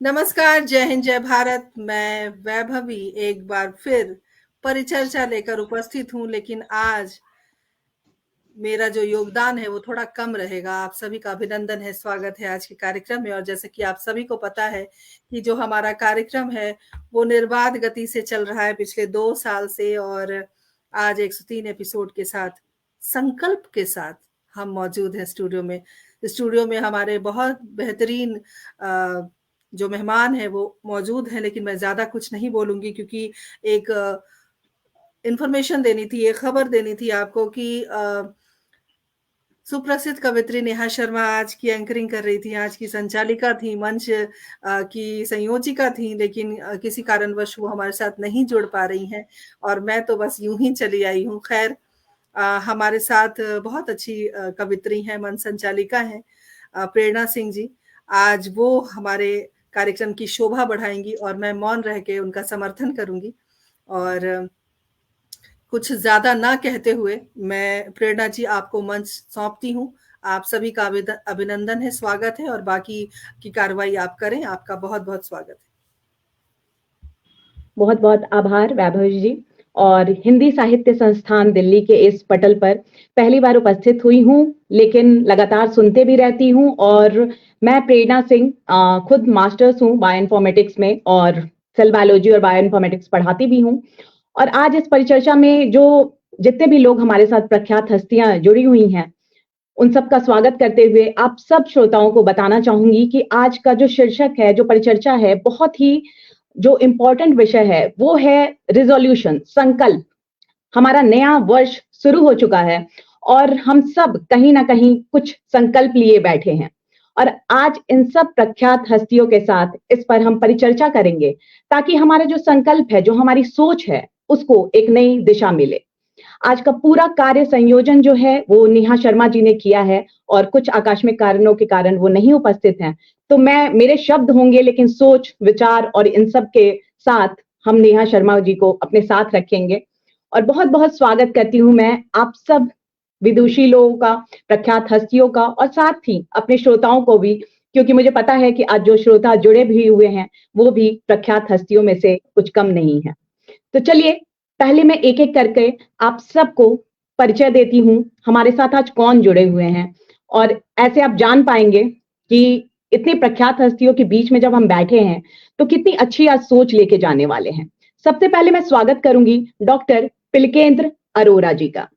नमस्कार, जय हिंद, जय भारत। मैं वैभवी एक बार फिर परिचर्चा लेकर उपस्थित हूँ, लेकिन आज मेरा जो योगदान है वो थोड़ा कम रहेगा। आप सभी का अभिनंदन है, स्वागत है आज के कार्यक्रम में। और जैसे कि आप सभी को पता है कि जो हमारा कार्यक्रम है वो निर्बाध गति से चल रहा है पिछले 2 साल से, और आज 103 एपिसोड के साथ, संकल्प के साथ हम मौजूद हैं स्टूडियो में। स्टूडियो में हमारे बहुत बेहतरीन जो मेहमान हैं वो मौजूद हैं, लेकिन मैं ज़्यादा कुछ नहीं बोलूँगी क्योंकि एक इन्फॉर्मेशन देनी थी, एक खबर देनी थी आपको कि सुप्रसिद्ध कवियत्री नेहा शर्मा आज की एंकरिंग कर रही थी, आज की संचालिका थी, मंच की संयोजिका थी, लेकिन किसी कारणवश वो हमारे साथ नहीं जुड़ पा रही हैं और मैं तो बस यूं ही चली आई हूँ। खैर, हमारे साथ बहुत अच्छी कवियत्री हैं, मंच संचालिका हैं, प्रेरणा सिंह जी। आज वो हमारे कार्यक्रम की शोभा बढ़ाएंगी और मैं मौन रह के उनका समर्थन करूंगी। और कुछ ज्यादा ना कहते हुए मैं प्रेरणा जी आपको मंच सौंपती हूँ। आप सभी का अभिनंदन है, स्वागत है, और बाकी की कार्रवाई आप करें। आपका बहुत बहुत स्वागत है। बहुत बहुत आभार वैभव जी। और हिंदी साहित्य संस्थान दिल्ली के इस पटल पर पहली बार उपस्थित हुई हूँ, लेकिन लगातार सुनते भी रहती हूँ। और मैं प्रेरणा सिंह, खुद मास्टर्स हूँ बायोइन्फॉर्मेटिक्स में और सेल बायोलॉजी और बायोइन्फॉर्मेटिक्स पढ़ाती भी हूँ। और आज इस परिचर्चा में जो जितने भी लोग हमारे साथ प्रख्यात हस्तियां जुड़ी हुई हैं, उन सब का स्वागत करते हुए आप सब श्रोताओं को बताना चाहूंगी कि आज का जो शीर्षक है, जो परिचर्चा है, बहुत ही जो इम्पोर्टेंट विषय है वो है रिजोल्यूशन, संकल्प। हमारा नया वर्ष शुरू हो चुका है और हम सब कहीं ना कहीं कुछ संकल्प लिए बैठे हैं। और आज इन सब प्रख्यात हस्तियों के साथ इस पर हम परिचर्चा करेंगे ताकि हमारा जो संकल्प है, जो हमारी सोच है, उसको एक नई दिशा मिले। आज का पूरा कार्य संयोजन जो है वो नेहा शर्मा जी ने किया है और कुछ आकस्मिक कारणों के कारण वो नहीं उपस्थित हैं। तो मेरे शब्द होंगे, लेकिन सोच, विचार और इन सब के साथ हम नेहा शर्मा जी को अपने साथ रखेंगे। और बहुत बहुत स्वागत करती हूँ मैं आप सब विदुषी लोगों का, प्रख्यात हस्तियों का, और साथ ही अपने श्रोताओं को भी, क्योंकि मुझे पता है कि आज जो श्रोता जुड़े भी हुए हैं वो भी प्रख्यात हस्तियों में से कुछ कम नहीं है। तो चलिए, पहले मैं एक एक करके आप सबको परिचय देती हूँ, हमारे साथ आज कौन जुड़े हुए हैं। और ऐसे आप जान पाएंगे कि इतनी प्रख्यात हस्तियों के बीच में जब हम बैठे हैं तो कितनी अच्छी आज सोच लेके जाने वाले हैं। सबसे पहले मैं स्वागत करूंगी डॉक्टर पिलकेंद्र अरोरा जी का।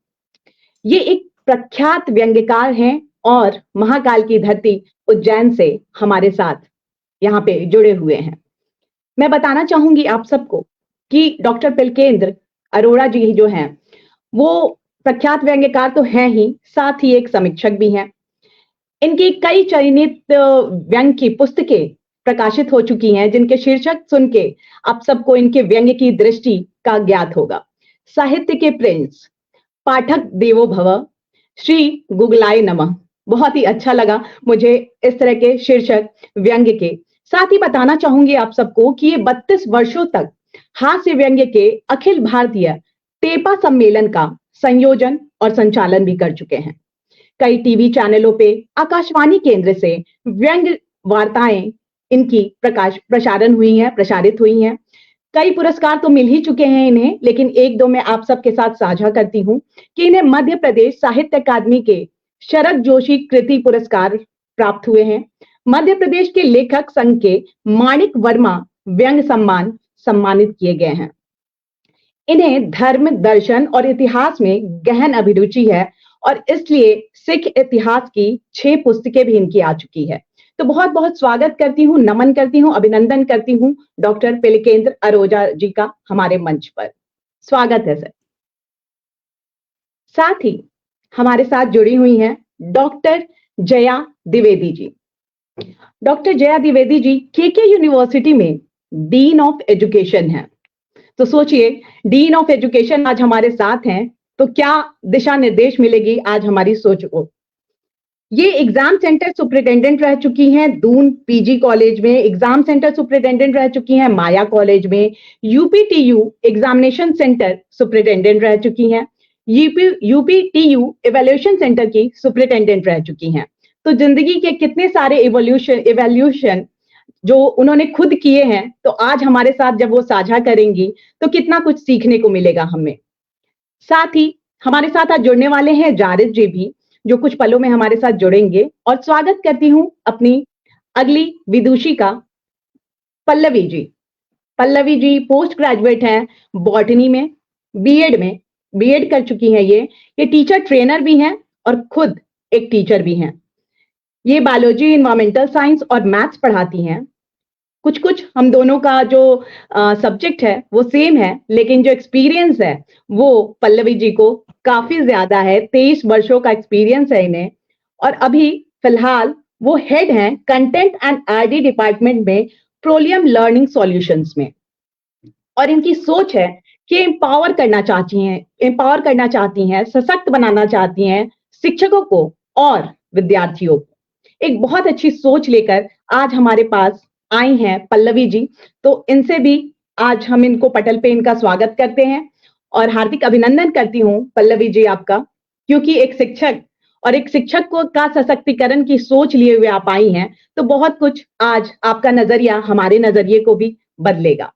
ये एक प्रख्यात व्यंग्यकार हैं और महाकाल की धरती उज्जैन से हमारे साथ यहाँ पे जुड़े हुए हैं। मैं बताना चाहूंगी आप सबको कि डॉक्टर पिलकेंद्र अरोरा जी जो हैं वो प्रख्यात व्यंग्यकार तो हैं ही, साथ ही एक समीक्षक भी हैं। इनकी कई चयनित व्यंग्य की पुस्तकें प्रकाशित हो चुकी हैं, जिनके शीर्षक सुन के आप सबको इनके व्यंग्य की दृष्टि का ज्ञात होगा। साहित्य के प्रिंस, पाठक देवो भव, श्री गुगलाय नमः। बहुत ही अच्छा लगा मुझे इस तरह के शीर्षक व्यंग्य के। साथ ही बताना चाहूंगी आप सबको कि ये 32 वर्षों तक हास्य व्यंग्य के अखिल भारतीय टेपा सम्मेलन का संयोजन और संचालन भी कर चुके हैं। कई टीवी चैनलों पे आकाशवाणी केंद्र से व्यंग्य वार्ताएं इनकी प्रसारित हुई हैं। कई पुरस्कार तो मिल ही चुके हैं इन्हें, लेकिन एक दो मैं आप सबके साथ साझा करती हूं कि इन्हें मध्य प्रदेश साहित्य अकादमी के शरद जोशी कृति पुरस्कार प्राप्त हुए हैं। मध्य प्रदेश के लेखक संघ के माणिक वर्मा व्यंग्य सम्मान सम्मानित किए गए हैं। इन्हें धर्म, दर्शन और इतिहास में गहन अभिरुचि है और इसलिए सिख इतिहास की 6 पुस्तकें भी इनकी आ चुकी है। तो बहुत बहुत स्वागत करती हूँ, नमन करती हूँ, अभिनंदन करती हूँ डॉक्टर पिलकेंद्र अरोरा जी का हमारे मंच पर। स्वागत है सर। साथ ही हमारे साथ जुड़ी हुई हैं doctor Jaya Dwivedi ji. Doctor Jaya Dwivedi ji KK university में डीन ऑफ एजुकेशन है। तो सोचिए, डीन ऑफ एजुकेशन आज हमारे साथ हैं तो क्या दिशा निर्देश मिलेगी आज हमारी सोच को। ये एग्जाम सेंटर सुपरिटेंडेंट रह चुकी हैं दून पीजी कॉलेज में, एग्जाम सेंटर सुपरिटेंडेंट रह चुकी हैं माया कॉलेज में, यूपीटीयू एग्जामिनेशन सेंटर सुपरिटेंडेंट रह चुकी हैं, यूपीटीयू इवैल्यूएशन सेंटर की सुपरिटेंडेंट रह चुकी हैं। तो जिंदगी के कितने सारे इवोल्यूशन जो उन्होंने खुद किए हैं, तो आज हमारे साथ जब वो साझा करेंगी तो कितना कुछ सीखने को मिलेगा हमें। साथ ही हमारे साथ आज जुड़ने वाले हैं जारिद जी भी, जो कुछ पलों में हमारे साथ जुड़ेंगे। और स्वागत करती हूं अपनी अगली विदुषी का, पल्लवी जी। पल्लवी जी पोस्ट ग्रेजुएट हैं बॉटनी में, बीएड में, बीएड कर चुकी हैं ये टीचर ट्रेनर भी हैं और खुद एक टीचर भी हैं। ये बायोलॉजी, इन्वायरमेंटल साइंस और मैथ्स पढ़ाती हैं। कुछ कुछ हम दोनों का जो सब्जेक्ट है वो सेम है, लेकिन जो एक्सपीरियंस है वो पल्लवी जी को काफी ज्यादा है। 23 वर्षों का एक्सपीरियंस है इन्हें, और अभी फिलहाल वो हेड हैं कंटेंट एंड आईडी डिपार्टमेंट में प्रोलियम लर्निंग सॉल्यूशंस में। और इनकी सोच है कि एम्पावर करना चाहती हैं, सशक्त बनाना चाहती हैं शिक्षकों को और विद्यार्थियों को। एक बहुत अच्छी सोच लेकर आज हमारे पास आई हैं पल्लवी जी। तो इनसे भी आज हम इनको पटल पे इनका स्वागत करते हैं और हार्दिक अभिनंदन करती हूँ पल्लवी जी आपका, क्योंकि एक शिक्षक को का सशक्तिकरण की सोच लिए हुए आप आई हैं, तो बहुत कुछ आज आपका नजरिया हमारे नजरिए को भी बदलेगा।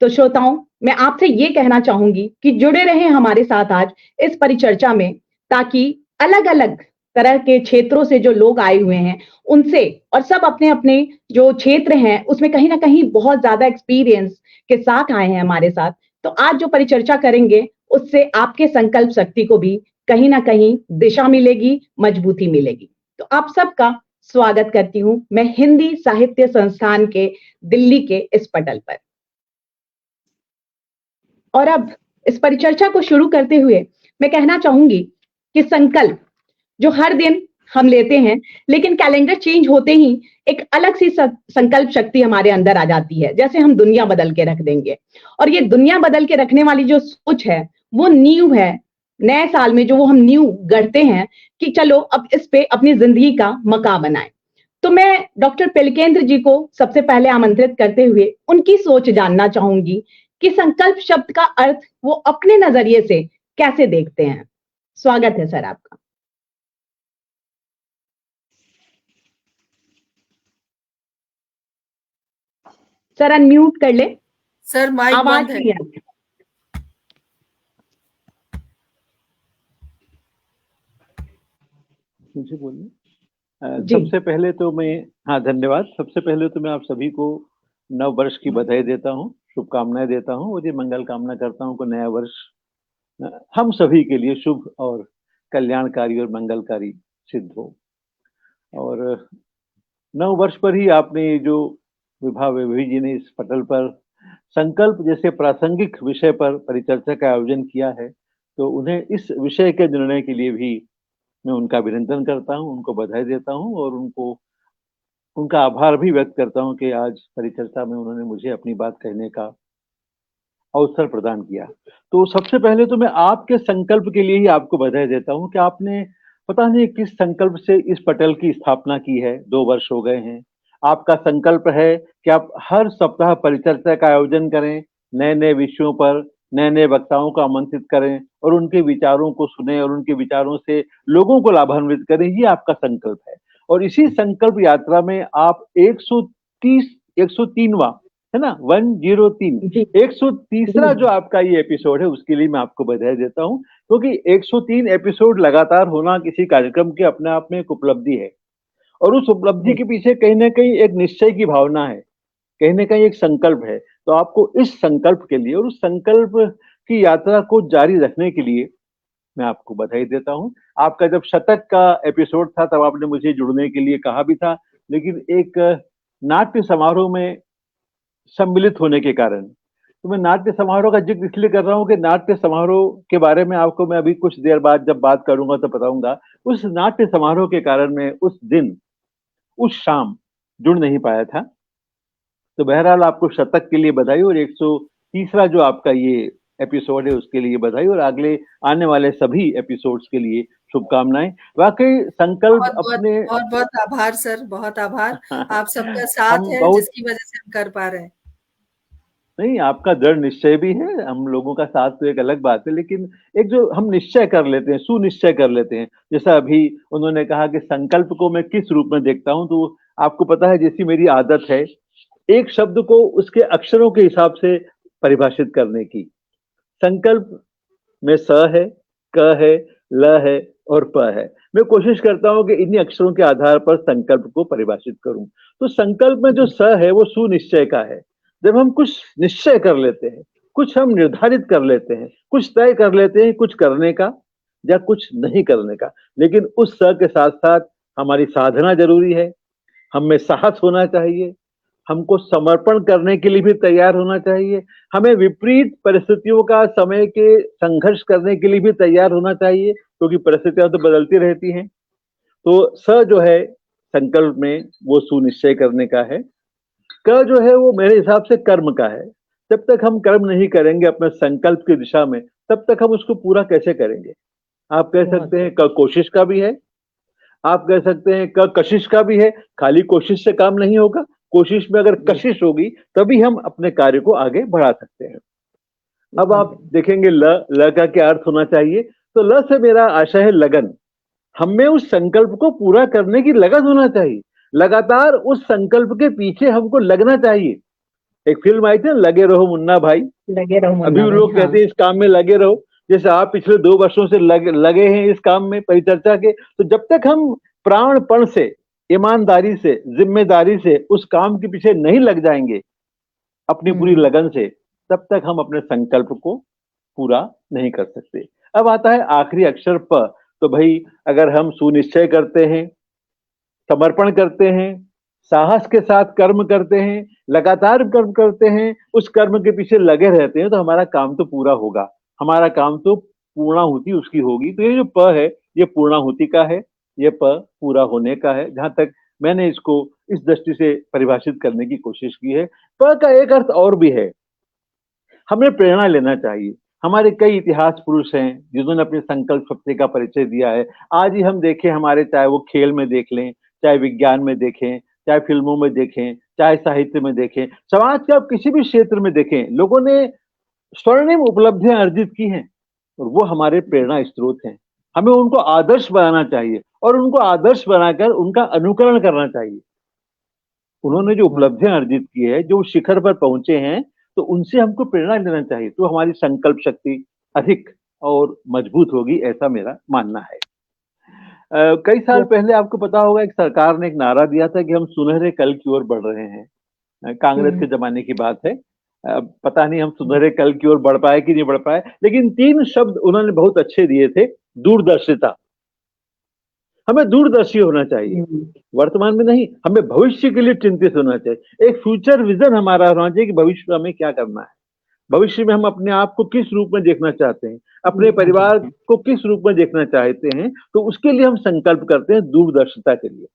तो श्रोताओं, मैं आपसे ये कहना चाहूंगी कि जुड़े रहें हमारे साथ आज इस परिचर्चा में, ताकि अलग अलग तरह के क्षेत्रों से जो लोग आए हुए हैं उनसे, और सब अपने अपने जो क्षेत्र हैं उसमें कहीं ना कहीं बहुत ज्यादा एक्सपीरियंस के साथ आए हैं हमारे साथ। तो आज जो परिचर्चा करेंगे उससे आपके संकल्प शक्ति को भी कहीं ना कहीं दिशा मिलेगी, मजबूती मिलेगी। तो आप सबका स्वागत करती हूं मैं हिंदी साहित्य संस्थान के दिल्ली के इस पटल पर। और अब इस परिचर्चा को शुरू करते हुए मैं कहना चाहूंगी कि संकल्प जो हर दिन हम लेते हैं, लेकिन कैलेंडर चेंज होते ही एक अलग सी संकल्प शक्ति हमारे अंदर आ जाती है, जैसे हम दुनिया बदल के रख देंगे। और ये दुनिया बदल के रखने वाली जो सोच है वो न्यू है। नए साल में जो वो हम न्यू गढ़ते हैं कि चलो अब इस पे अपनी जिंदगी का मका बनाएं। तो मैं डॉक्टर पिलकेंद्र जी को सबसे पहले आमंत्रित करते हुए उनकी सोच जानना चाहूंगी कि संकल्प शब्द का अर्थ वो अपने नजरिए से कैसे देखते हैं। स्वागत है सर आपका। सर अनम्यूट कर ले। सर माइक आवाज बंद है। नहीं आ रही। मुझे बोलिए। सबसे पहले तो मैं धन्यवाद। सबसे पहले तो मैं आप सभी को नव वर्ष की बधाई देता हूँ, शुभकामनाएं देता हूँ और ये मंगल कामना करता हूँ कि नया वर्ष हम सभी के लिए शुभ और कल्याणकारी और मंगलकारी सिद्ध हो। और नव वर्ष पर ही आपने ये जो विभा वैभवी जी ने इस पटल पर संकल्प जैसे प्रासंगिक विषय पर परिचर्चा का आयोजन किया है, तो उन्हें इस विषय के निर्णय के लिए भी मैं उनका अभिनंदन करता हूं, उनको बधाई देता हूं और उनका आभार भी व्यक्त करता हूं कि आज परिचर्चा में उन्होंने मुझे अपनी बात कहने का अवसर प्रदान किया। तो सबसे पहले तो मैं आपके संकल्प के लिए ही आपको बधाई देता हूं कि आपने पता नहीं किस संकल्प से इस पटल की स्थापना की है। 2 वर्ष हो गए हैं। आपका संकल्प है कि आप हर सप्ताह परिचर्चा का आयोजन करें, नए नए विषयों पर नए नए वक्ताओं को आमंत्रित करें और उनके विचारों को सुने और उनके विचारों से लोगों को लाभान्वित करें। ये आपका संकल्प है और इसी संकल्प यात्रा में आप 103वां है ना, 103 130वां जो आपका ये एपिसोड है उसके लिए मैं आपको बधाई देता हूं, क्योंकि 103 एपिसोड लगातार होना किसी कार्यक्रम के अपने आप में एक उपलब्धि है और उस उपलब्धि के पीछे कहीं ना कहीं एक निश्चय की भावना है, कहीं ना कहीं एक संकल्प है। तो आपको इस संकल्प के लिए और उस संकल्प की यात्रा को जारी रखने के लिए मैं आपको बधाई देता हूं। आपका जब शतक का एपिसोड था तब आपने मुझे जुड़ने के लिए कहा भी था, लेकिन एक नाट्य समारोह में सम्मिलित होने के कारण, तो मैं नाट्य समारोह का जिक्र इसलिए कर रहा हूं कि नाट्य समारोह के बारे में आपको मैं अभी कुछ देर बाद जब बात करूंगा तो बताऊंगा। उस नाट्य समारोह के कारण मैं उस दिन उस शाम जुड़ नहीं पाया था। तो बहरहाल आपको शतक के लिए बधाई और 130वां जो आपका ये एपिसोड है उसके लिए बधाई और अगले आने वाले सभी एपिसोड्स के लिए शुभकामनाएं। वाकई संकल्प अपने बहुत बहुत आभार सर, बहुत आभार। आप सबका साथ है जिसकी वजह से हम कर पा रहे हैं। नहीं, आपका दृढ़ निश्चय भी है, हम लोगों का साथ तो एक अलग बात है, लेकिन एक जो हम निश्चय कर लेते हैं, सुनिश्चय कर लेते हैं, जैसा अभी उन्होंने कहा कि संकल्प को मैं किस रूप में देखता हूं, तो आपको पता है जैसी मेरी आदत है एक शब्द को उसके अक्षरों के हिसाब से परिभाषित करने की। संकल्प में स है, क है, ल है और प है। मैं कोशिश करता हूं कि इन्हीं अक्षरों के आधार पर संकल्प को परिभाषित करूं। तो संकल्प में जो स है वो सुनिश्चय का है। जब हम कुछ निश्चय कर लेते हैं, कुछ हम निर्धारित कर लेते हैं, कुछ तय कर लेते हैं कुछ करने का या कुछ नहीं करने का, लेकिन उस स के साथ साथ हमारी साधना जरूरी है, हम में साहस होना चाहिए, हमको समर्पण करने के लिए भी तैयार होना चाहिए, हमें विपरीत परिस्थितियों का समय के संघर्ष करने के लिए भी तैयार होना चाहिए, क्योंकि परिस्थितियां तो बदलती रहती हैं। तो स जो है संकल्प में वो सुनिश्चय करने का है। क जो है वो मेरे हिसाब से कर्म का है। जब तक हम कर्म नहीं करेंगे अपने संकल्प की दिशा में, तब तक हम उसको पूरा कैसे करेंगे। आप कह सकते हैं क कोशिश का भी है, आप कह सकते हैं क कशिश का भी है। खाली कोशिश से काम नहीं होगा, कोशिश में अगर कशिश होगी तभी हम अपने कार्य को आगे बढ़ा सकते हैं। अब आप देखेंगे ल का क्या अर्थ होना चाहिए। तो ल से मेरा आशय है लगन। हमें उस संकल्प को पूरा करने की लगन होना चाहिए, लगातार उस संकल्प के पीछे हमको लगना चाहिए। एक फिल्म आई थी ना, लगे रहो मुन्ना भाई। लगे रहो मुन्ना अभी भाई, लोग कहते हैं इस काम में लगे रहो। जैसे आप पिछले 2 वर्षों से लगे हैं इस काम में परिचर्चा के, तो जब तक हम प्राणपण से, ईमानदारी से, जिम्मेदारी से उस काम के पीछे नहीं लग जाएंगे अपनी पूरी लगन से, तब तक हम अपने संकल्प को पूरा नहीं कर सकते। अब आता है आखिरी अक्षर प। तो भाई अगर हम सुनिश्चय करते हैं, समर्पण करते हैं, साहस के साथ कर्म करते हैं, लगातार कर्म करते हैं, उस कर्म के पीछे लगे रहते हैं, तो हमारा काम तो पूरा होगा, हमारा काम तो पूर्णाहुति उसकी होगी। तो ये जो प है ये पूर्णाहुति का है, ये प पूरा होने का है। जहां तक मैंने इसको इस दृष्टि से परिभाषित करने की कोशिश की है। प का एक अर्थ और भी है, हमें प्रेरणा लेना चाहिए। हमारे कई इतिहास पुरुष हैं जिन्होंने अपने संकल्प शक्ति का परिचय दिया है। आज ही हम देखें, हमारे चाहे वो खेल में देख लें, चाहे विज्ञान में देखें, चाहे फिल्मों में देखें, चाहे साहित्य में देखें, समाज के आप किसी भी क्षेत्र में देखें, लोगों ने स्वर्णिम उपलब्धियां अर्जित की हैं और वो हमारे प्रेरणा स्रोत हैं। हमें उनको आदर्श बनाना चाहिए और उनको आदर्श बनाकर उनका अनुकरण करना चाहिए। उन्होंने जो उपलब्धियां अर्जित की है, जो शिखर पर पहुंचे हैं, तो उनसे हमको प्रेरणा लेना चाहिए। तो हमारी संकल्प शक्ति अधिक और मजबूत होगी, ऐसा मेरा मानना है। कई साल पहले आपको पता होगा एक सरकार ने एक नारा दिया था कि हम सुनहरे कल की ओर बढ़ रहे हैं। कांग्रेस के जमाने की बात है। पता नहीं हम सुनहरे कल की ओर बढ़ पाए कि नहीं बढ़ पाए, लेकिन 3 शब्द उन्होंने बहुत अच्छे दिए थे। दूरदर्शिता, हमें दूरदर्शी होना चाहिए, वर्तमान में नहीं, हमें भविष्य के लिए चिंतित होना चाहिए। एक फ्यूचर विजन हमारा होना चाहिए कि भविष्य में हमें क्या करना है, भविष्य में हम अपने आप को किस रूप में देखना चाहते हैं, अपने परिवार को किस रूप में देखना चाहते हैं। तो उसके लिए हम संकल्प करते हैं दूरदर्शिता के लिए।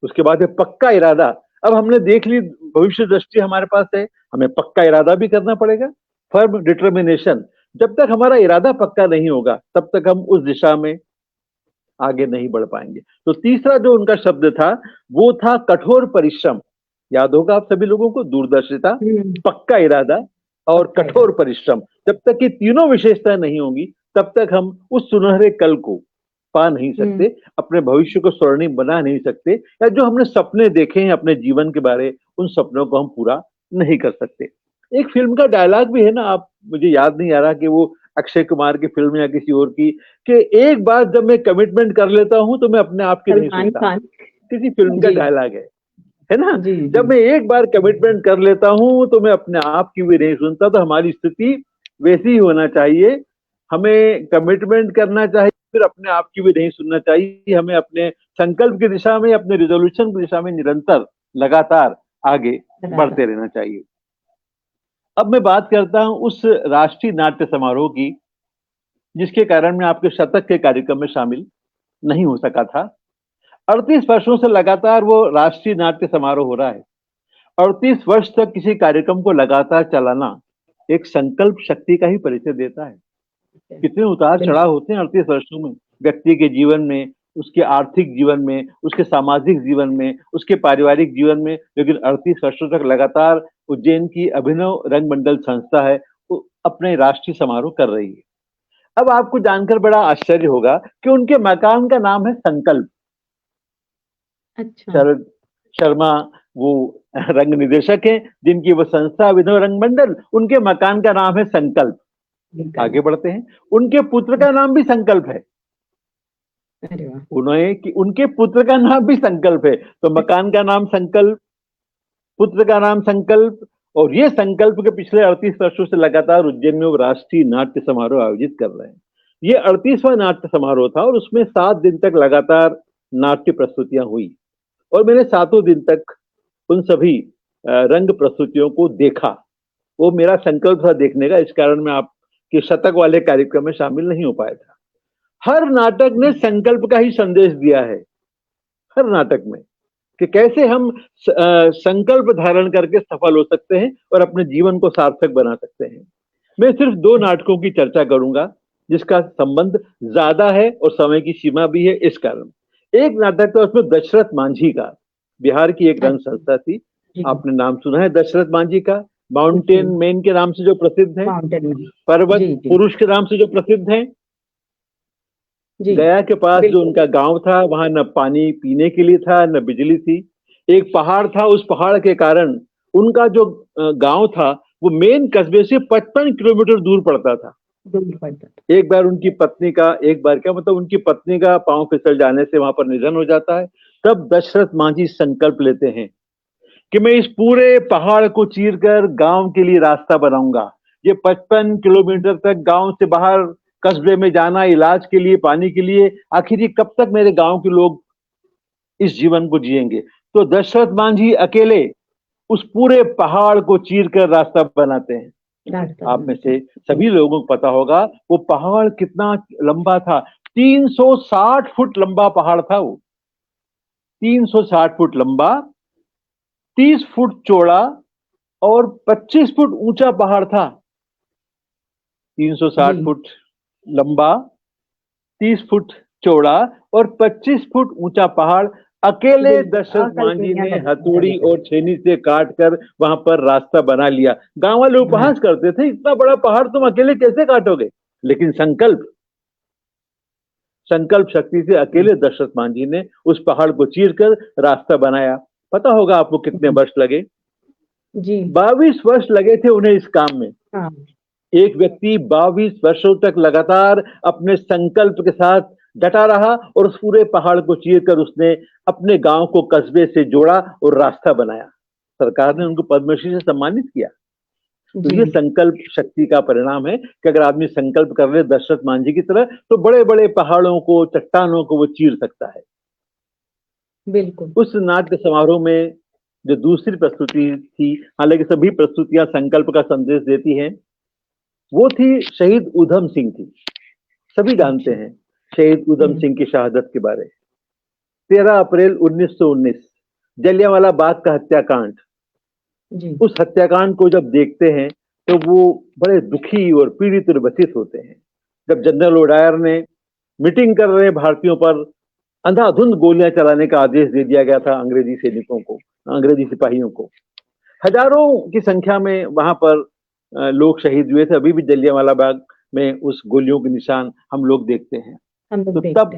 उसके बाद है पक्का इरादा। अब हमने देख ली भविष्य दृष्टि हमारे पास है, हमें पक्का इरादा भी करना पड़ेगा, फर्म डिटर्मिनेशन। जब तक हमारा इरादा पक्का नहीं होगा तब तक हम उस दिशा में आगे नहीं बढ़ पाएंगे। तो तीसरा जो उनका शब्द था वो था कठोर परिश्रम। याद होगा आप सभी लोगों को, दूरदर्शिता, पक्का इरादा और कठोर परिश्रम। जब तक ये तीनों विशेषताएं नहीं होंगी तब तक हम उस सुनहरे कल को पा नहीं सकते, अपने भविष्य को स्वर्णिम बना नहीं सकते, या जो हमने सपने देखे हैं अपने जीवन के बारे, उन सपनों को हम पूरा नहीं कर सकते। एक फिल्म का डायलॉग भी है ना, आप, मुझे याद नहीं आ रहा कि वो अक्षय कुमार की फिल्म या किसी और की, कि एक बार जब मैं कमिटमेंट कर लेता हूं तो मैं अपने आप की नहीं सुनता। किसी फिल्म का डायलॉग है ना, जब मैं एक बार कमिटमेंट कर लेता हूं तो मैं अपने आप की भी नहीं सुनता। तो हमारी स्थिति वैसी ही होना चाहिए, हमें कमिटमेंट करना चाहिए, फिर अपने आप की भी नहीं सुनना चाहिए। हमें अपने संकल्प की दिशा में, अपने रिजोल्यूशन की दिशा में निरंतर लगातार आगे बढ़ते रहना चाहिए। अब मैं बात करता हूं उस राष्ट्रीय नाट्य समारोह की जिसके कारण मैं आपके शतक के कार्यक्रम में शामिल नहीं हो सका था। 38 वर्षों से लगातार वो राष्ट्रीय नाट्य समारोह हो रहा है। 38 वर्ष तक किसी कार्यक्रम को लगातार चलाना एक संकल्प शक्ति का ही परिचय देता है। कितने उतार चढ़ाव होते हैं 38 वर्षों में, व्यक्ति के जीवन में, उसके आर्थिक जीवन में, उसके सामाजिक जीवन में, उसके पारिवारिक जीवन में। लेकिन 38 वर्षों तक लगातार उज्जैन की अभिनव रंगमंडल संस्था है वो अपने राष्ट्रीय समारोह कर रही है। अब आपको जानकर बड़ा आश्चर्य होगा कि उनके मकान का नाम है संकल्प। अच्छा। शरद शर्मा वो रंग निदेशक हैं, जिनकी वो संस्था विधवा रंग मंडल, उनके मकान का नाम है संकल्प। आगे बढ़ते हैं। उनके पुत्र का नाम भी संकल्प है। अरे वाह, उन्होंने कि उनके पुत्र का नाम भी संकल्प है, तो मकान का नाम संकल्प, पुत्र का नाम संकल्प, और ये संकल्प के पिछले 38 वर्षों से लगातार उज्जैन में वो राष्ट्रीय नाट्य समारोह आयोजित कर रहे हैं। ये 38वां नाट्य समारोह था और उसमें 7 दिन तक लगातार नाट्य प्रस्तुतियां हुई और मैंने 7 दिन तक उन सभी रंग प्रस्तुतियों को देखा। वो मेरा संकल्प था देखने का, इस कारण मैं आपके शतक वाले कार्यक्रम में शामिल नहीं हो पाया था। हर नाटक ने संकल्प का ही संदेश दिया है, हर नाटक में, कि कैसे हम संकल्प धारण करके सफल हो सकते हैं और अपने जीवन को सार्थक बना सकते हैं। मैं सिर्फ 2 नाटकों की चर्चा करूंगा जिसका संबंध ज्यादा है और समय की सीमा भी है, इस कारण। एक नाटक था उसमें दशरथ मांझी का, बिहार की एक रंग संस्था थी, आपने नाम सुना है दशरथ मांझी का, माउंटेन मैन के नाम से जो प्रसिद्ध है, पर्वत पुरुष के नाम से जो प्रसिद्ध है। गया के पास जो उनका गांव था, वहां न पानी पीने के लिए था, न बिजली थी। एक पहाड़ था, उस पहाड़ के कारण उनका जो गांव था वो मेन कस्बे से 55 किलोमीटर दूर पड़ता था। एक बार उनकी पत्नी का, एक बार क्या मतलब उनकी पत्नी का पांव फिसल जाने से वहां पर निधन हो जाता है। तब दशरथ मांझी संकल्प लेते हैं कि मैं इस पूरे पहाड़ को चीरकर गांव के लिए रास्ता बनाऊंगा। ये 55 किलोमीटर तक गांव से बाहर कस्बे में जाना, इलाज के लिए, पानी के लिए, आखिर ये कब तक मेरे गांव के लोग इस जीवन को जिएंगे। तो दशरथ मांझी अकेले उस पूरे पहाड़ को चीरकर रास्ता बनाते हैं। आप में से सभी लोगों को पता होगा वो पहाड़ कितना लंबा था, 360 फुट लंबा पहाड़ था वो, 360 फुट लंबा, 30 फुट चौड़ा और 25 फुट ऊंचा पहाड़ था। 360 फुट लंबा, 30 फुट चौड़ा और 25 फुट ऊंचा पहाड़ अकेले दशरथ मांझी ने हथौड़ी और छेनी से काट कर वहां पर रास्ता बना लिया। गांव वाले उपहास करते थे, इतना बड़ा पहाड़ तुम अकेले कैसे काटोगे, लेकिन संकल्प शक्ति से अकेले दशरथ मांझी ने उस पहाड़ को चीरकर रास्ता बनाया। पता होगा आपको कितने वर्ष लगे जी? 22 वर्ष लगे थे उन्हें इस काम में। एक व्यक्ति 22 वर्षों तक लगातार अपने संकल्प के साथ डटा रहा और उस पूरे पहाड़ को चीरकर उसने अपने गांव को कस्बे से जोड़ा और रास्ता बनाया। सरकार ने उनको पद्मश्री से सम्मानित किया। तो ये संकल्प शक्ति का परिणाम है कि अगर आदमी संकल्प कर ले दशरथ मांझी की तरह, तो बड़े बड़े पहाड़ों को, चट्टानों को वो चीर सकता है। बिल्कुल। उस नाट्य समारोह में जो दूसरी प्रस्तुति थी, हालांकि सभी प्रस्तुतियां संकल्प का संदेश देती हैं, वो थी शहीद ऊधम सिंह की। सभी जानते हैं शहीद ऊधम सिंह की शहादत के बारे। 13 अप्रैल 1919 जलियांवाला बाग का हत्याकांड। उस हत्याकांड को जब देखते हैं तो वो बड़े दुखी और पीड़ित और व्यथित होते हैं। जब जनरल ओडायर ने मीटिंग कर रहे भारतीयों पर अंधाधुंध गोलियां चलाने का आदेश दे दिया गया था अंग्रेजी सैनिकों को, अंग्रेजी सिपाहियों को, हजारों की संख्या में वहां पर लोग शहीद हुए थे। अभी भी जलियांवाला बाग में उस गोलियों के निशान हम लोग देखते हैं। तो तब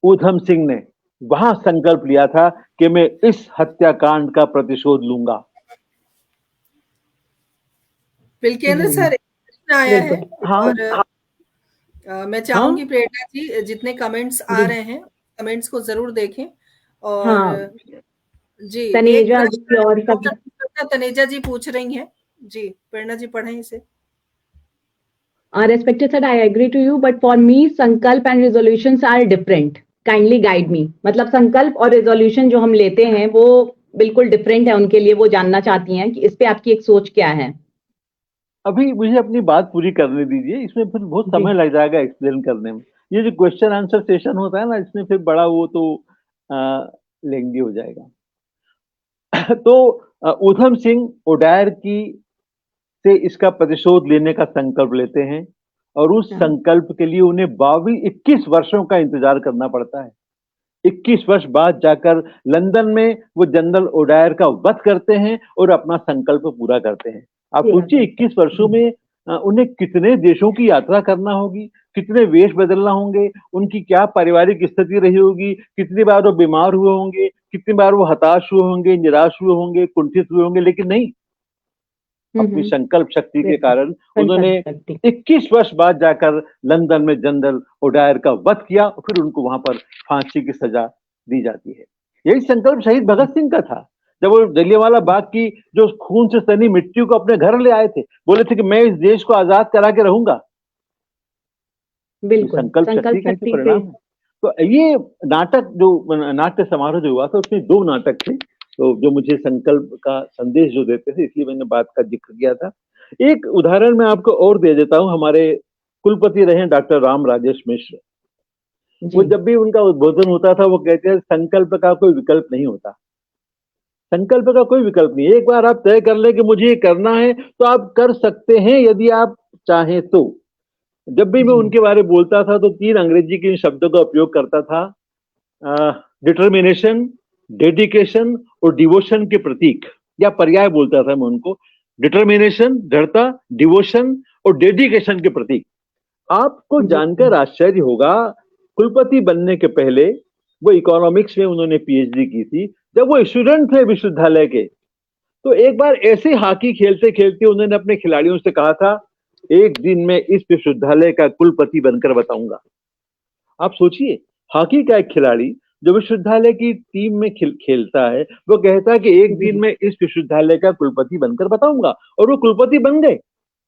ऊधम सिंह ने वहां संकल्प लिया था कि मैं इस हत्याकांड का प्रतिशोध लूंगा। बिल्केंद्र सर, आया है और मैं चाहूंगी प्रेरणा जी, जितने कमेंट्स आ रहे हैं कमेंट्स को जरूर देखें। और जी, तनेजा जी और तनेजा जी पूछ रही हैं जी, प्रेरणा जी पढ़ें इसे। Respected sir, I agree to you, but for me, संकल्प and resolutions are different. Kindly guide me. मतलब संकल्प और resolution जो हम लेते हैं वो बिल्कुल डिफरेंट है उनके लिए। वो जानना चाहती हैं कि इस पे आपकी एक सोच क्या है। अभी मुझे अपनी बात पूरी करने दीजिए, इसमें फिर बहुत समय लग जाएगा एक्सप्लेन करने में। ये जो क्वेश्चन आंसर सेशन होता है ना, इसमें फिर बड़ा वो तो लेंदी हो जाएगा। तो ऊधम सिंह ओडायर की से इसका प्रतिशोध लेने का संकल्प लेते हैं और उस संकल्प के लिए उन्हें 21 वर्षों का इंतजार करना पड़ता है। 21 वर्ष बाद जाकर लंदन में वो जनरल ओडायर का वध करते हैं और अपना संकल्प पूरा करते हैं। आप सोचिए 21 वर्षों में उन्हें कितने देशों की यात्रा करना होगी, कितने वेश बदलना होंगे, उनकी क्या पारिवारिक स्थिति रही होगी, कितनी बार वो बीमार हुए होंगे, कितनी बार वो हताश हुए होंगे, निराश हुए होंगे, कुंठित हुए होंगे, लेकिन नहीं, अपनी संकल्प शक्ति के कारण उन्होंने 21 वर्ष बाद जाकर लंदन में जनरल ओडायर का वध किया और फिर उनको वहां पर फांसी की सजा दी जाती है। यही संकल्प शहीद भगत सिंह का था, जब वो जलियांवाला बाग की जो खून से सनी मिट्टी को अपने घर ले आए थे, बोले थे कि मैं इस देश को आजाद करा के रहूंगा। बिल्कुल, संकल्प शक्ति का ही परिणाम है। तो ये नाटक जो नाट्य समारोह जो हुआ था उसमें 2 नाटक थे, तो जो मुझे संकल्प का संदेश जो देते थे, इसलिए मैंने बात का जिक्र किया था। एक उदाहरण मैं आपको और दे देता हूं, हमारे कुलपति रहे डॉक्टर राम राजेश मिश्र। वो जब भी उनका उद्बोधन होता था वो कहते हैं संकल्प का कोई विकल्प नहीं होता, संकल्प का कोई विकल्प नहीं। एक बार आप तय कर लें कि मुझे ये करना है तो आप कर सकते हैं यदि आप चाहें तो। जब भी मैं उनके बारे में बोलता था तो 3 अंग्रेजी के शब्दों का उपयोग करता था, डिटर्मिनेशन, डेडिकेशन और डिवोशन के प्रतीक या पर्याय बोलता था मैं उनको। डिटर्मिनेशन दृढ़ता, डिवोशन और डेडिकेशन के प्रतीक। आपको जानकर आश्चर्य होगा, कुलपति बनने के पहले वो इकोनॉमिक्स में उन्होंने पीएचडी की थी। जब वो स्टूडेंट थे विश्वविद्यालय के, तो एक बार ऐसे हॉकी खेलते खेलते उन्होंने अपने खिलाड़ियों से कहा था, एक दिन मैं इस विश्वविद्यालय का कुलपति बनकर बताऊंगा। आप सोचिए, हॉकी का एक खिलाड़ी जो विश्वविद्यालय की टीम में खेलता है, वो कहता है कि एक दिन मैं इस विश्वविद्यालय का कुलपति बनकर बताऊंगा, और वो कुलपति बन गए।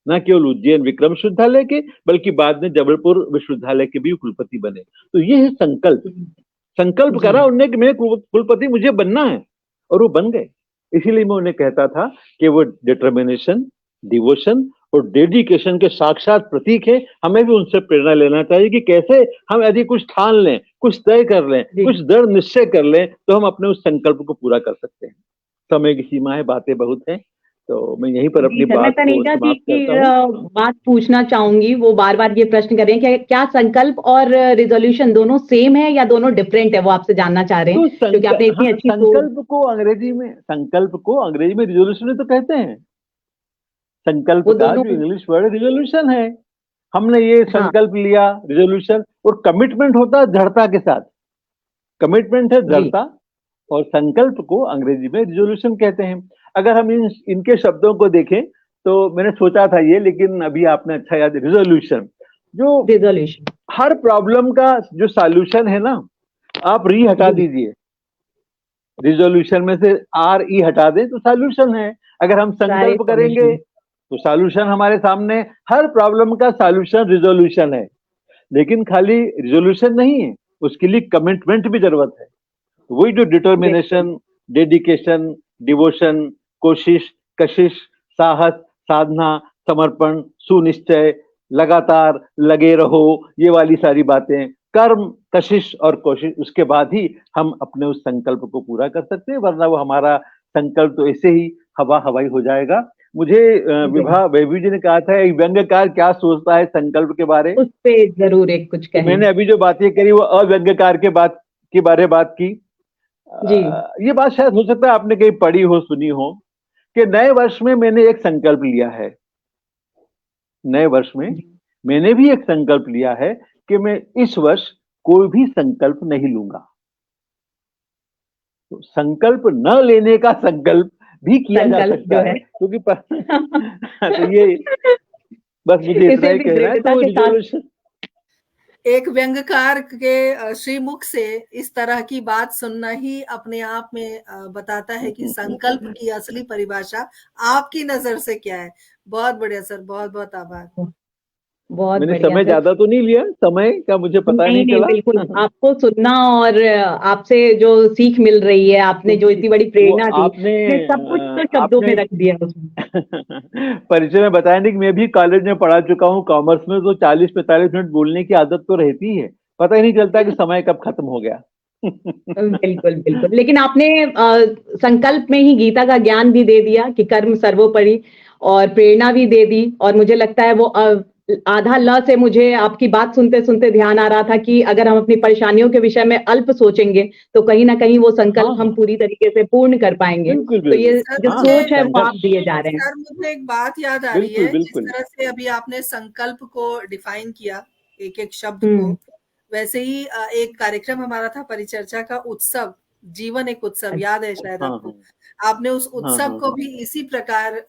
न केवल उज्जैन विक्रम विश्वविद्यालय के, बल्कि बाद में जबलपुर विश्वविद्यालय के भी कुलपति बने। तो ये है संकल्प। संकल्प करा उन्होंने कि मैं कुलपति मुझे बनना है, और वो बन गए। इसीलिए मैं उन्हें कहता था कि वो डिटर्मिनेशन, डिवोशन और डेडिकेशन के साक्षात प्रतीक है। हमें भी उनसे प्रेरणा लेना चाहिए कि कैसे हम यदि कुछ ठान लें, कुछ तय कर लें, कुछ दृढ़ निश्चय कर लें, तो हम अपने उस संकल्प को पूरा कर सकते हैं। समय की सीमा है, बातें बहुत हैं, तो मैं यहीं पर अपनी बात को समाप्त करता हूं। बात पूछना चाहूंगी, वो बार बार ये प्रश्न कर रहे हैं कि क्या संकल्प और रिजोल्यूशन दोनों सेम है या दोनों डिफरेंट है, वो आपसे जानना चाह रहे हैं। तो क्योंकि आपने इतनी अच्छी संकल्प को अंग्रेजी में रिजोल्यूशन तो कहते हैं। संकल्प का जो इंग्लिश वर्ड रिजोल्यूशन है, हमने ये संकल्प लिया, रिजोल्यूशन। और कमिटमेंट होता है दृढ़ता के साथ, कमिटमेंट है दृढ़ता, और संकल्प को अंग्रेजी में रिजोल्यूशन कहते हैं। अगर हम इनके शब्दों को देखें तो मैंने सोचा था ये, लेकिन अभी आपने अच्छा याद, रिजोल्यूशन हर प्रॉब्लम का जो सॉल्यूशन है ना, आप री हटा दीजिए, रिजोल्यूशन में से RE हटा दें तो सॉल्यूशन है। अगर हम संकल्प करेंगे तो सॉल्यूशन हमारे सामने, हर प्रॉब्लम का सॉल्यूशन रिजोल्यूशन है। लेकिन खाली रिजोल्यूशन नहीं है, उसके लिए कमिटमेंट भी जरूरत है। तो वही जो डिटर्मिनेशन, डेडिकेशन, डिवोशन, कोशिश, कशिश, साहस, साधना, समर्पण, सुनिश्चय, लगातार लगे रहो, ये वाली सारी बातें, कर्म, कशिश और कोशिश, उसके बाद ही हम अपने उस संकल्प को पूरा कर सकते हैं। वरना वो हमारा संकल्प तो ऐसे ही हवा हवाई हो जाएगा। मुझे विभा बेबी जी ने कहा था एक व्यंग्यकार क्या सोचता है संकल्प के बारे, उस पे जरूर एक कुछ कहें। मैंने अभी जो बातें करी वो अव्यंग्यकार के बारे बात की। ये बात शायद हो सकता है आपने कहीं पढ़ी हो, सुनी हो, कि नए वर्ष में मैंने एक संकल्प लिया है, नए वर्ष में मैंने भी एक संकल्प लिया है कि मैं इस वर्ष कोई भी संकल्प नहीं लूंगा। तो संकल्प न लेने का संकल्प भी किया जा सकता है, क्योंकि तो ये बस मुझे इतना ही कहना है। तो रिजोल्यूशन एक व्यंग्यकार के श्रीमुख से इस तरह की बात सुनना ही अपने आप में बताता है कि संकल्प की असली परिभाषा आपकी नजर से क्या है। बहुत बढ़िया सर, बहुत बहुत आभार। मैंने समय ज्यादा तो नहीं लिया, समय का मुझे पता नहीं चला। बिल्कुल, आपको सुनना और आपसे जो सीख मिल रही है, आपने जो इतनी बड़ी प्रेरणा दी, आपने सब कुछ तो शब्दों में रख दिया उसमें। परिचय में बताया नहीं कि मैं भी कॉलेज में पढ़ा चुका हूँ, कॉमर्स में, तो 40-45 मिनट बोलने की आदत तो रहती है, पता ही नहीं चलता कि समय कब खत्म हो गया। बिल्कुल बिल्कुल, लेकिन आपने संकल्प में ही गीता का ज्ञान भी दे दिया कि कर्म सर्वोपरि, और प्रेरणा भी दे दी। और मुझे लगता है वो आधा ल से मुझे आपकी बात सुनते सुनते ध्यान आ रहा था कि अगर हम अपनी परेशानियों के विषय में अल्प सोचेंगे तो कहीं ना कहीं वो संकल्प हम पूरी तरीके से पूर्ण कर पाएंगे। तो ये जो सोच है वो आप दिए जा रहे हैं। सर, मुझे एक बात याद आ रही है, जिस तरह से अभी आपने संकल्प को डिफाइन किया एक एक शब्द को, वैसे ही एक कार्यक्रम हमारा था परिचर्चा का उत्सव जीवन एक उत्सव, याद है शायद हाँ आपको। हाँ आपने उस हाँ उत्सव हाँ को भी इसी प्रकार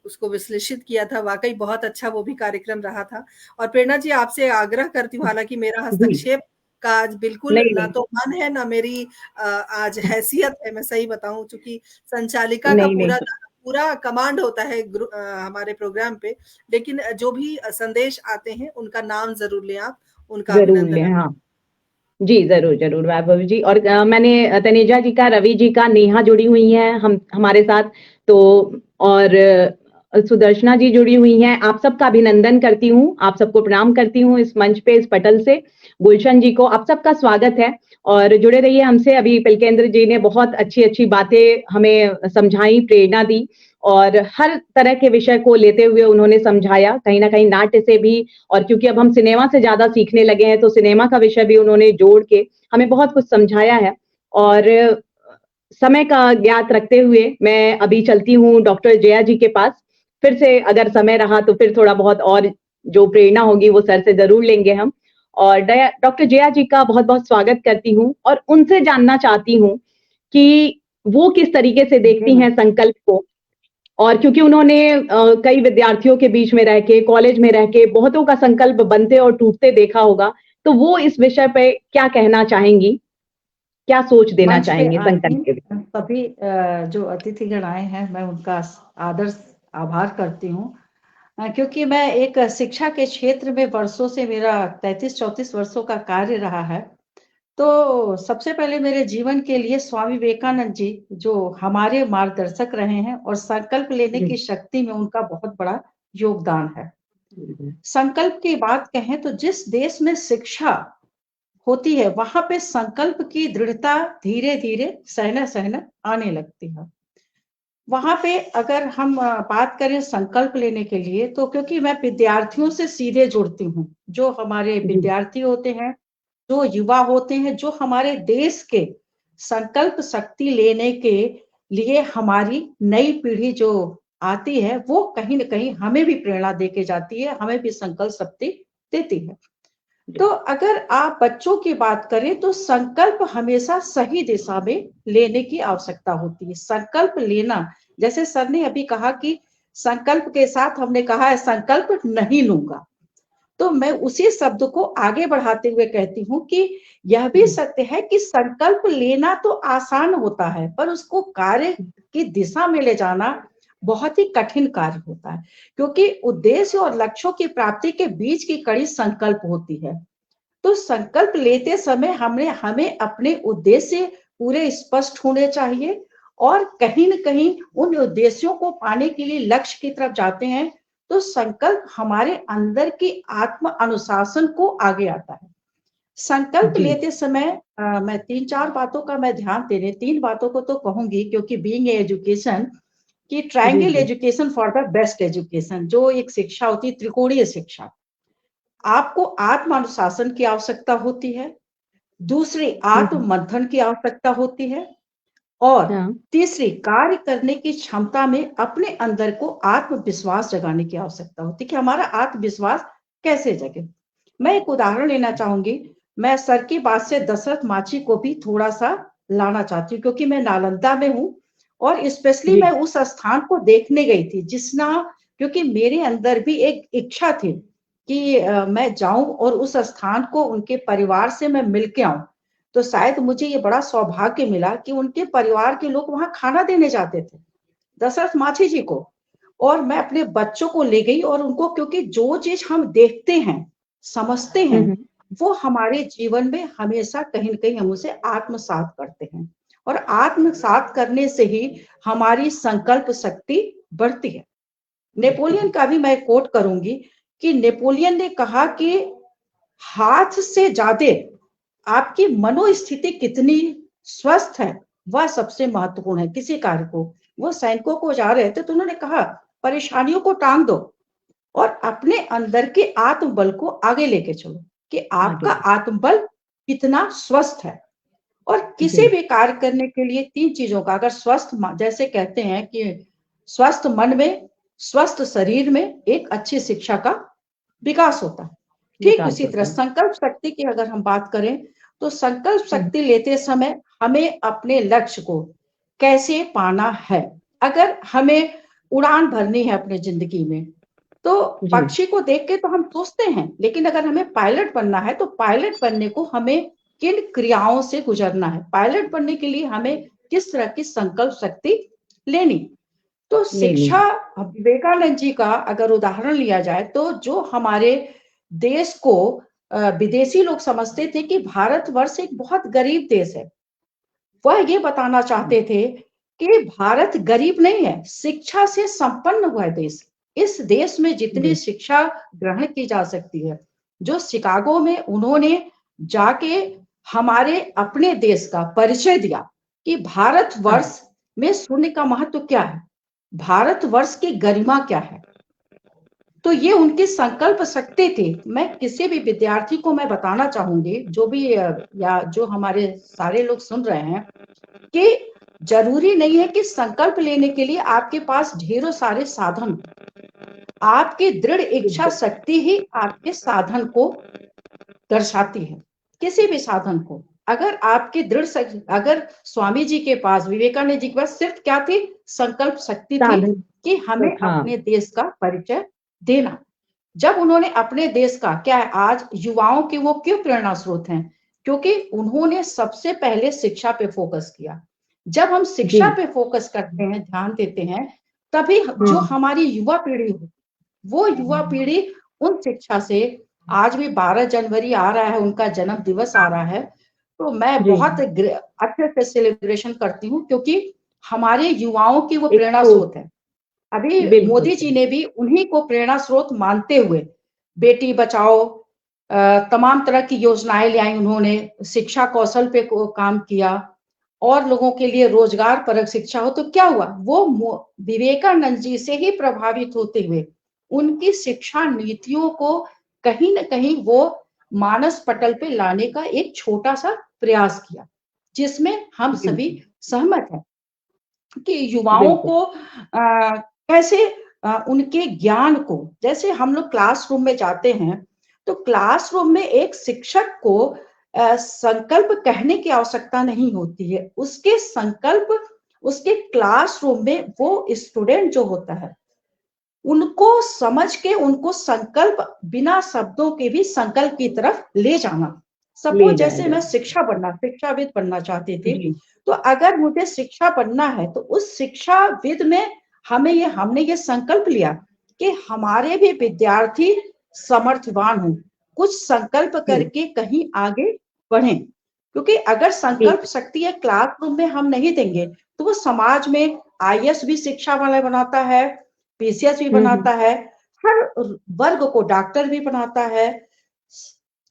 उसको विश्लेषित किया था। वाक़ई बहुत अच्छा वो भी कार्यक्रम रहा था। और प्रेरणा जी, आपसे आग्रह करती हूँ, हालाँकि मेरा जी, हस्तक्षेप का आज बिल्कुल नहीं, ना नहीं, तो मन है, ना मेरी आज हैसियत है, मैं सही बताऊँ, चूँकि संचालिका का नहीं, नहीं, पूरा कमांड होता है हमारे प्रोग्राम पे। लेकिन जो भी संदेश आते हैं, उनका नाम ज़रूर लें आप, उनका ज़रूर अभिनंदन। लें, हाँ। जी, ज़रूर, ज़रूर वैभव जी। और मैंने तनेजा जी का, रवि जी का, नेहा जुड़ी हुई हैं हमारे साथ, तो और सुदर्शना जी जुड़ी हुई हैं। आप सबका अभिनंदन करती हूँ, आप सबको प्रणाम करती हूँ इस मंच पे, इस पटल से। गुलशन जी को, आप सबका स्वागत है और जुड़े रहिए हमसे। अभी पिलकेंद्र जी ने बहुत अच्छी-अच्छी बातें हमें समझाई, प्रेरणा दी और हर तरह के विषय को लेते हुए उन्होंने समझाया, कहीं न कहीं नाट्य से भी। और क्योंकि अब हम सिनेमा से ज़्यादा सीखने लगे हैं, तो सिनेमा का विषय भी उन्होंने जोड़ के हमें बहुत कुछ समझाया है। और समय का ज्ञात रखते हुए मैं अभी चलती हूँ डॉक्टर जया जी के पास। फिर से अगर समय रहा तो फिर थोड़ा बहुत और जो प्रेरणा होगी वो सर से ज़रूर लेंगे हम। और डॉक्टर जया जी का बहुत-बहुत स्वागत करती हूँ और उनसे जानना चाहती हूँ कि वो किस तरीके से देखती हैं संकल्प को। और क्योंकि उन्होंने कई विद्यार्थियों के बीच में रह के, कॉलेज में रह के बहुतों का संकल्प बनते और टूटते देखा होगा, तो वो इस विषय पे क्या कहना चाहेंगी? क्या सोच देना मंच पे चाहेंगे संकल्प आसीन के विषय में? सभी जो अतिथिगण आए हैं, मैं उनका आदर आभार करती हूँ, क्योंकि मैं एक शिक्षा के क्षेत्र में वर्षों से, मेरा 33-34 वर्षों का कार्य रहा है। तो सबसे पहले मेरे जीवन के लिए स्वामी विवेकानंद जी, जो हमारे मार्गदर्शक रहे हैं, और संकल्प लेने जी। की शक्ति में उनका बहुत बड़ा योगदान है। संकल्प की बात कहें तो जिस देश में शिक्षा होती है, वहां पे संकल्प की दृढ़ता धीरे धीरे सहना सहना आने लगती है। वहां पे अगर हम बात करें संकल्प लेने के लिए, तो क्योंकि मैं विद्यार्थियों से सीधे जुड़ती हूँ, जो हमारे जी, विद्यार्थी होते हैं, जो युवा होते हैं, जो हमारे देश के संकल्प शक्ति लेने के लिए हमारी नई पीढ़ी जो आती है, वो कहीं न कहीं हमें भी प्रेरणा दे के जाती है, हमें भी संकल्प शक्ति देती है। तो अगर आप बच्चों की बात करें, तो संकल्प हमेशा सही दिशा में लेने की आवश्यकता होती है। संकल्प लेना, जैसे सर ने अभी कहा कि संकल्प के साथ हमने कहा है संकल्प नहीं लूंगा, तो मैं उसी शब्द को आगे बढ़ाते हुए कहती हूँ कि यह भी सत्य है कि संकल्प लेना तो आसान होता है, पर उसको कार्य की दिशा में ले जाना बहुत ही कठिन कार्य होता है, क्योंकि उद्देश्य और लक्ष्यों की प्राप्ति के बीच की कड़ी संकल्प होती है। तो संकल्प लेते समय हमें अपने उद्देश्य पूरे स्पष्ट होने चाहिए, और कहीं न कहीं उन उद्देश्यों को पाने के लिए लक्ष्य की तरफ जाते हैं, तो संकल्प हमारे अंदर की आत्म अनुशासन को आगे आता है। संकल्प जी, लेते समय मैं 3-4 बातों का मैं ध्यान देने 3 बातों को तो कहूंगी, क्योंकि बीइंग एजुकेशन कि जी, ट्रायंगल जी, education for the best education, जो एक शिक्षा होती है, त्रिकोणीय शिक्षा, आपको आत्म अनुशासन की आवश्यकता होती है, दूसरी आत्म मंथन की आवश्यकता होती है, और हाँ, तीसरी कार्य करने की क्षमता में अपने अंदर को आत्मविश्वास जगाने की आवश्यकता होती है कि हमारा आत्मविश्वास कैसे जगे। मैं एक उदाहरण लेना चाहूंगी। मैं सर की बात से दशरथ माची को भी थोड़ा सा लाना चाहती हूँ, क्योंकि मैं नालंदा में हूँ, और स्पेशली जी, मैं उस स्थान को देखने गई थी, क्योंकि मेरे अंदर भी एक इच्छा थी कि मैं जाऊं और उस स्थान को उनके परिवार से मैं मिलके आऊं। तो शायद मुझे ये बड़ा सौभाग्य मिला कि उनके परिवार के लोग वहां खाना देने जाते थे दशरथ माछी जी को, और मैं अपने बच्चों को ले गई, और उनको, क्योंकि जो चीज हम देखते हैं, समझते हैं, वो हमारे जीवन में हमेशा कहीं न कहीं हम उसे आत्मसात करते हैं, और आत्मसात करने से ही हमारी संकल्प शक्ति बढ़ती है। नेपोलियन का भी मैं कोट करूंगी कि नेपोलियन ने कहा कि हाथ से ज्यादा आपकी मनोस्थिति कितनी स्वस्थ है, वह सबसे महत्वपूर्ण है किसी कार्य को। वो सैनिकों को जा रहे थे, तो उन्होंने कहा परेशानियों को टांग दो और अपने अंदर के आत्मबल को आगे लेके चलो, कि आपका आत्मबल कितना स्वस्थ है। और किसी जी, भी कार्य करने के लिए 3 चीजों का, अगर जैसे कहते हैं कि स्वस्थ मन में, स्वस्थ शरीर में एक अच्छी शिक्षा का विकास होता है। ठीक विकास उसी तरह होता है। संकल्प शक्ति की अगर हम बात करें, तो संकल्प शक्ति लेते समय हमें अपने लक्ष्य को कैसे पाना है। अगर हमें उड़ान भरनी है अपने जिंदगी में, तो पक्षी को देख के तो हम सोचते हैं, लेकिन अगर हमें पायलट बनना है तो पायलट बनने को हमें किन क्रियाओं से गुजरना है, पायलट बनने के लिए हमें किस तरह की संकल्प शक्ति लेनी। तो शिक्षा, विवेकानंद जी का अगर उदाहरण लिया जाए तो जो हमारे देश को विदेशी लोग समझते थे कि भारतवर्ष एक बहुत गरीब देश है, वह ये बताना चाहते थे कि भारत गरीब नहीं है, शिक्षा से संपन्न हुआ देश। इस देश में जितनी शिक्षा ग्रहण की जा सकती है, जो शिकागो में उन्होंने जाके हमारे अपने देश का परिचय दिया कि भारतवर्ष में शून्य का महत्व क्या है, भारतवर्ष की गरिमा क्या है। तो ये उनकी संकल्प शक्ति थी। मैं किसी भी विद्यार्थी को मैं बताना चाहूंगी, जो भी या जो हमारे सारे लोग सुन रहे हैं, कि जरूरी नहीं है कि संकल्प लेने के लिए आपके पास ढेरों सारे साधन, आपकी दृढ़ इच्छा शक्ति ही आपके साधन को दर्शाती है, किसी भी साधन को। अगर आपकी अगर स्वामी जी के पास, विवेकानंद जी के पास सिर्फ क्या थी, संकल्प शक्ति थी कि हमें अपने देश का परिचय देना। जब उन्होंने अपने देश का, क्या है आज युवाओं के वो क्यों प्रेरणा स्रोत हैं, क्योंकि उन्होंने सबसे पहले शिक्षा पे फोकस किया। जब हम शिक्षा पे फोकस करते हैं, ध्यान देते हैं, तभी जो हमारी युवा पीढ़ी हो, वो युवा पीढ़ी उन शिक्षा से, आज भी 12 जनवरी आ रहा है, उनका जन्म दिवस आ रहा है, तो मैं बहुत अच्छे से सेलिब्रेशन करती हूँ, क्योंकि हमारे युवाओं की वो प्रेरणा स्रोत है। अभी मोदी जी ने भी उन्हीं को प्रेरणा स्रोत मानते हुए बेटी बचाओ, तमाम तरह की योजनाएं ले आई उन्होंने, शिक्षा कौशल पे काम किया और लोगों के लिए रोजगार परक शिक्षा हो। तो क्या हुआ, वो विवेकानंद जी से ही प्रभावित होते हुए उनकी शिक्षा नीतियों को कहीं न कहीं वो मानस पटल पे लाने का एक छोटा सा प्रयास किया, जिसमें हम सभी सहमत हैं कि युवाओं को कैसे उनके ज्ञान को, जैसे हम लोग क्लासरूम में जाते हैं तो क्लासरूम में एक शिक्षक को संकल्प कहने की आवश्यकता नहीं होती है, उसके संकल्प, उसके क्लासरूम में वो स्टूडेंट जो होता है उनको समझ के, उनको संकल्प बिना शब्दों के भी संकल्प की तरफ ले जाना। सपोज जैसे मैं शिक्षाविद बनना चाहती थी, तो अगर मुझे शिक्षा बनना है तो उस शिक्षाविद में हमने ये संकल्प लिया कि हमारे भी विद्यार्थी समर्थवान हों, कुछ संकल्प करके कहीं आगे बढ़ें। क्योंकि अगर संकल्प शक्ति है क्लासरूम में हम नहीं देंगे तो वो समाज में IAS भी शिक्षा वाला बनाता है, PCS भी बनाता है, हर वर्ग को डॉक्टर भी बनाता है,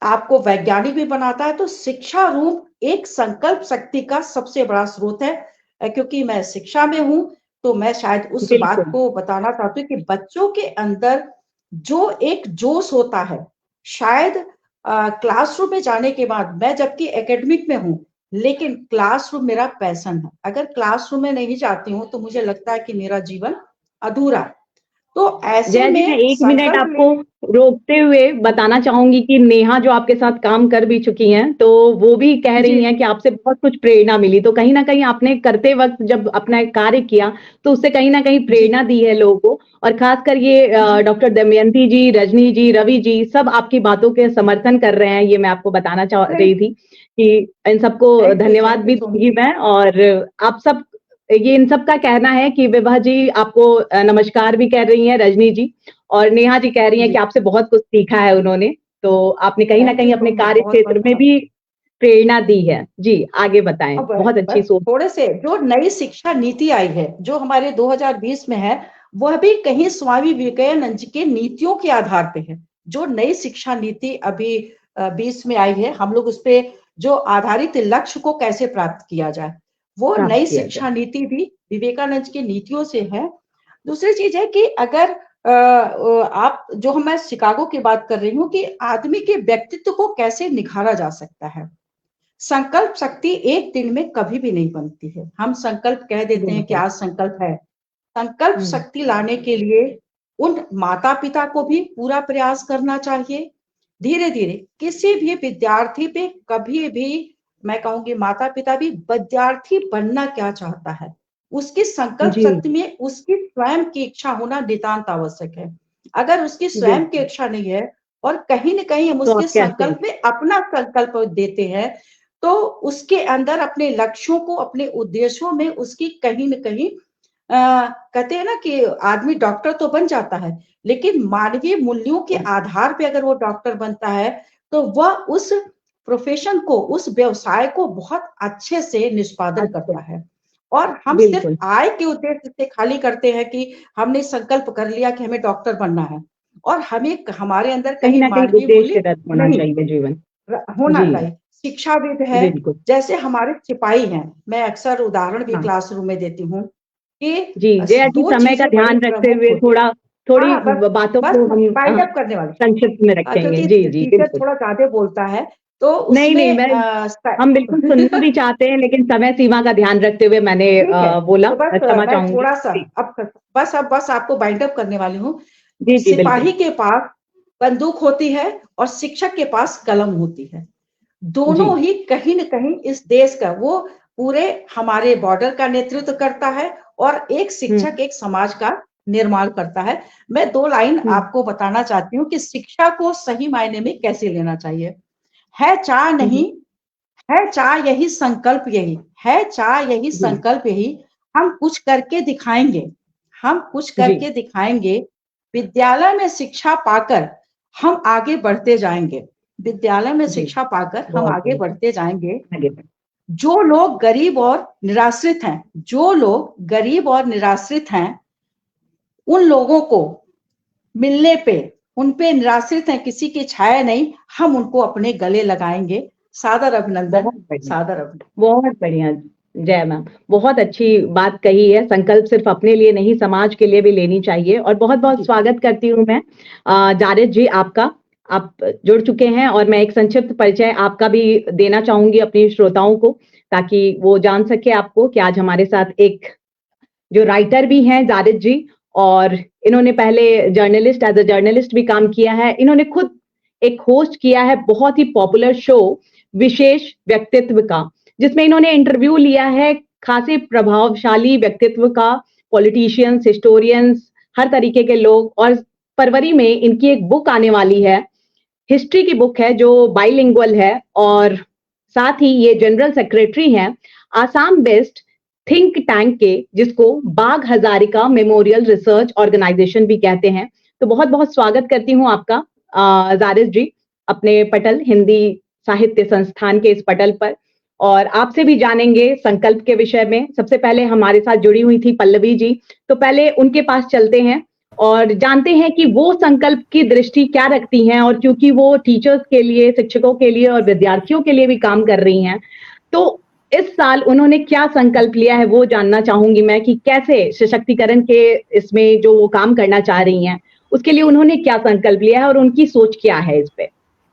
आपको वैज्ञानिक भी बनाता है। तो शिक्षा रूम एक संकल्प शक्ति का सबसे बड़ा स्रोत है। क्योंकि मैं शिक्षा में हूं तो मैं शायद उस बात को बताना चाहती हूँ कि बच्चों के अंदर जो एक जोश होता है, शायद क्लासरूम में जाने के बाद, मैं जबकि एकेडमिक में हूँ लेकिन क्लासरूम मेरा पैशन है, अगर क्लासरूम में नहीं जाती हूँ तो मुझे लगता है कि मेरा जीवन अधूरा। तो ऐसे में मैं 1 मिनट आपको रोकते हुए बताना चाहूंगी कि नेहा जो आपके साथ काम कर भी चुकी हैं, तो वो भी कह रही हैं कि आपसे बहुत कुछ प्रेरणा मिली। तो कहीं ना कहीं आपने करते वक्त जब अपना कार्य किया तो उससे कहीं ना कहीं प्रेरणा दी है लोगों को, और खासकर ये डॉक्टर दमयंती जी, रजनी जी, रवि जी, सब आपकी बातों के समर्थन कर रहे हैं। ये मैं आपको बताना चाह रही थी कि इन सबको धन्यवाद भी दूंगी मैं। और आप सब, ये इन सब का कहना है कि विभा जी आपको नमस्कार भी कह रही हैं, रजनी जी, और नेहा जी कह रही हैं कि आपसे बहुत कुछ सीखा है उन्होंने। तो आपने कहीं ना कहीं अपने कार्य क्षेत्र में भी प्रेरणा दी है। जी आगे बताएं। बहुत अच्छी सोच। थोड़े से जो नई शिक्षा नीति आई है जो हमारे 2020 में है, वह भी कहीं स्वामी विवेकानंद जी के नीतियों के आधार पे है। जो नई शिक्षा नीति अभी 20 में आई है, हम लोग उस पे जो आधारित लक्ष्य को कैसे प्राप्त किया जाए, वो नई शिक्षा नीति भी विवेकानंद की नीतियों से है। दूसरी चीज है कि अगर आप, जो मैं शिकागो की बात कर रही हूँ कि आदमी के व्यक्तित्व को कैसे निखारा जा सकता है। संकल्प शक्ति एक दिन में कभी भी नहीं बनती है। हम संकल्प कह देते हैं कि आज संकल्प है। संकल्प शक्ति लाने के लिए उन माता पिता को भी पूरा प्रयास करना चाहिए, धीरे धीरे किसी भी विद्यार्थी पे कभी भी, मैं कहूंगी माता पिता भी, विद्यार्थी बनना क्या चाहता है, उसकी संकल्प जी शक्ति में उसकी स्वयं की इच्छा होना नितांत आवश्यक है। अगर उसकी स्वयं की बिल्कुल। इच्छा नहीं है और कहीं न कहीं हम तो उसके आप कैसे? संकल्प में अपना संकल्प देते हैं, तो उसके अंदर अपने लक्ष्यों को, अपने उद्देश्यों में उसकी कहीं न कहीं कहते हैं ना कि आदमी डॉक्टर तो बन जाता है, लेकिन मानवीय मूल्यों के आधार पे अगर वो डॉक्टर बनता है, तो वह उस प्रोफेशन को, उस व्यवसाय को बहुत अच्छे से निष्पादन अच्छा, करता है। और हम सिर्फ बिल्कुल। आय के उद्देश्य से खाली करते हैं कि हमने संकल्प कर लिया कि हमें डॉक्टर बनना है और हमें हमारे अंदर कहीं कहीं न कहीं मानवीय मूल्य उद्देश्यरत होना नहीं चाहिए जीवन। होना जी, चाहिए। शिक्षाविद है, बिल्कुल। जैसे हमारे सिपाही हैं, मैं अक्सर उदाहरण भी हाँ, क्लासरूम में देती हूँ कि जी, जया जी, दो समय का चीजें बड़ी ध्यान रखते प्रमुख हुए होती। थोड़ी हाँ, बस बातों बस को हम वाइंड अप करने वाली, संक्षिप्त में रखेंगे। क्योंकि जी, जी, टीचर बिल्कुल। थोड़ा ज्यादा बोलता है, तो नहीं, नहीं, उसमें हम बिल्कुल सुनना भी चाहते हैं, लेकिन समय सीमा का ध्यान रखते हुए मैंने ठीक है। बोला। तो बस क्षमा मैं चाहूँगी। थोड़ा सा जी, बस आपको बाइंड अप करने वाली हूँ। जी, जी, बिल्कुल। सिपाही के पास बंदूक होती है और शिक्षक के पास कलम होती है। जी, दोनों ही कहीं न कहीं इस देश का, वो पूरे हमारे बॉर्डर का नेतृत्व करता है और एक हुँ, शिक्षक एक समाज का निर्माण करता है। मैं 2 लाइन हुँ, आपको बताना चाहती हूँ कि शिक्षा को सही मायने में कैसे लेना चाहिए। है चाह हुँ, हुँ, नहीं, है चाह यही संकल्प यही, है चाह यही जी, संकल्प यही, हम कुछ करके दिखाएँगे, हम कुछ जी, करके दिखाएँगे। विद्यालय में शिक्षा पाकर हम आगे बढ़ते जाएँगे। विद्यालय में जी, शिक्षा पाकर हम बहुत आगे बढ़िया। बढ़ते जाएँगे। आगे बढ़ जो लोग गरीब और निराश्रित हैं, जो लोग गरीब और निराश्रित हैं, उन लोगों को मिलने पे, उन पे निराश्रित हैं, किसी की छाया नहीं, हम उनको अपने गले लगाएँगे। सादर अभिनंदन, बहुत बढ़िया। सादर अभिनंदन। बहुत बढ़िया जय मैम, बहुत अच्छी बात कही है। संकल्प सिर्फ अपने लिए नहीं, समाज के लिए भी लेनी चाहिए। और बहुत बहुत जी। स्वागत करती हूँ मैं जारिद जी आपका। आप जुड़ चुके हैं और मैं एक संक्षिप्त परिचय आपका भी देना चाहूंगी अपने श्रोताओं को, ताकि वो जान सके आपको कि आज हमारे साथ एक जो राइटर भी हैं जारिद जी, और इन्होंने पहले जर्नलिस्ट, एज अ जर्नलिस्ट भी काम किया है। इन्होंने खुद एक होस्ट किया है बहुत ही पॉपुलर शो विशेष व्यक्तित्व का, जिसमें इन्होंने इंटरव्यू लिया है खासे प्रभावशाली व्यक्तित्व का, पॉलिटिशियंस, हिस्टोरियंस, हर तरीके के लोग। और फरवरी में इनकी एक बुक आने वाली है, हिस्ट्री की बुक है जो बाइलिंगुअल है, और साथ ही ये जनरल सेक्रेटरी हैं आसाम बेस्ड थिंक टैंक के, जिसको बाघ हजारिका मेमोरियल रिसर्च ऑर्गेनाइजेशन भी कहते हैं। तो बहुत बहुत स्वागत करती हूँ आपका जारिद जी अपने पटल, हिंदी साहित्य संस्थान के इस पटल पर। और आपसे भी जानेंगे संकल्प के विषय में। सबसे पहले हमारे साथ जुड़ी हुई थी पल्लवी जी, तो पहले उनके पास चलते हैं और जानते हैं कि वो संकल्प की दृष्टि क्या रखती हैं। और क्योंकि वो टीचर्स के लिए, शिक्षकों के लिए और विद्यार्थियों के लिए भी काम कर रही हैं, तो इस साल उन्होंने क्या संकल्प लिया है वो जानना चाहूंगी मैं, कि कैसे सशक्तिकरण के इसमें जो वो काम करना चाह रही हैं, उसके लिए उन्होंने क्या संकल्प लिया है और उनकी सोच क्या है इस पे।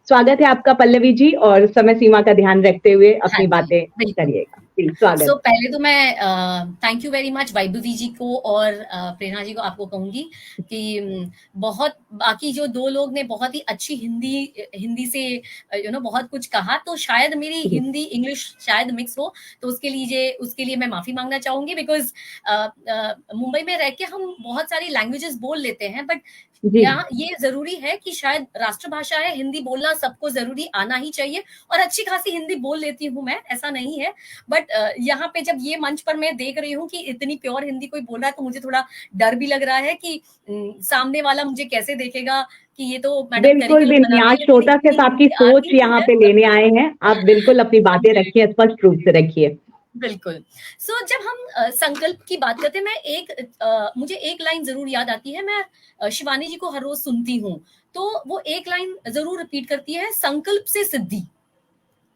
स्वागत है आपका पल्लवी जी, और समय सीमा का ध्यान रखते हुए हाँ अपनी जी, बातें बिल्कुल। करिएगा। जी, स्वागत। सो पहले तो मैं thank you very much Vaibhavi ji को और प्रेरणा जी को आपको कहूँगी कि बहुत बाकी जो 2 लोग ने बहुत ही अच्छी हिंदी से बहुत कुछ कहा, तो शायद मेरी जी, हिंदी इंग्लिश शायद मिक्स हो, तो उसके लिए मैं माफ़ी माँगना चाहूँगी, बिकॉज़ मुंबई में रह के हम बहुत सारी लैंग्वेजेस बोल लेते हैं, बट जी, यहाँ ये ज़रूरी है कि शायद राष्ट्रभाषा है, हिंदी बोलना सबको ज़रूरी आना ही चाहिए, और अच्छी खासी हिंदी बोल लेती हूँ मैं, ऐसा नहीं है। बट यहाँ पे जब ये मंच पर मैं देख रही हूँ कि इतनी प्योर हिंदी कोई बोल रहा है, तो मुझे थोड़ा डर भी लग रहा है कि सामने वाला मुझे कैसे देखेगा कि ये तो मैडम बिल्कुल भी करिकुलम नहीं। बनाती आज है, लेकिन श्रोता इतनी सिर्फ आपकी हिंदी सोच आती नहीं यहाँ है। पे लेने आए हैं। आप बिल्कुल अपनी हाँ बातें जी, रखिए, स्पष्ट रूप से रखिए। बिल्कुल। सो जब हम संकल्प की बात करते हैं, मुझे एक लाइन ज़रूर याद आती है, मैं शिवानी जी को हर रोज़ सुनती हूँ, तो वो एक लाइन ज़रूर रिपीट करती है, संकल्प से सिद्धि।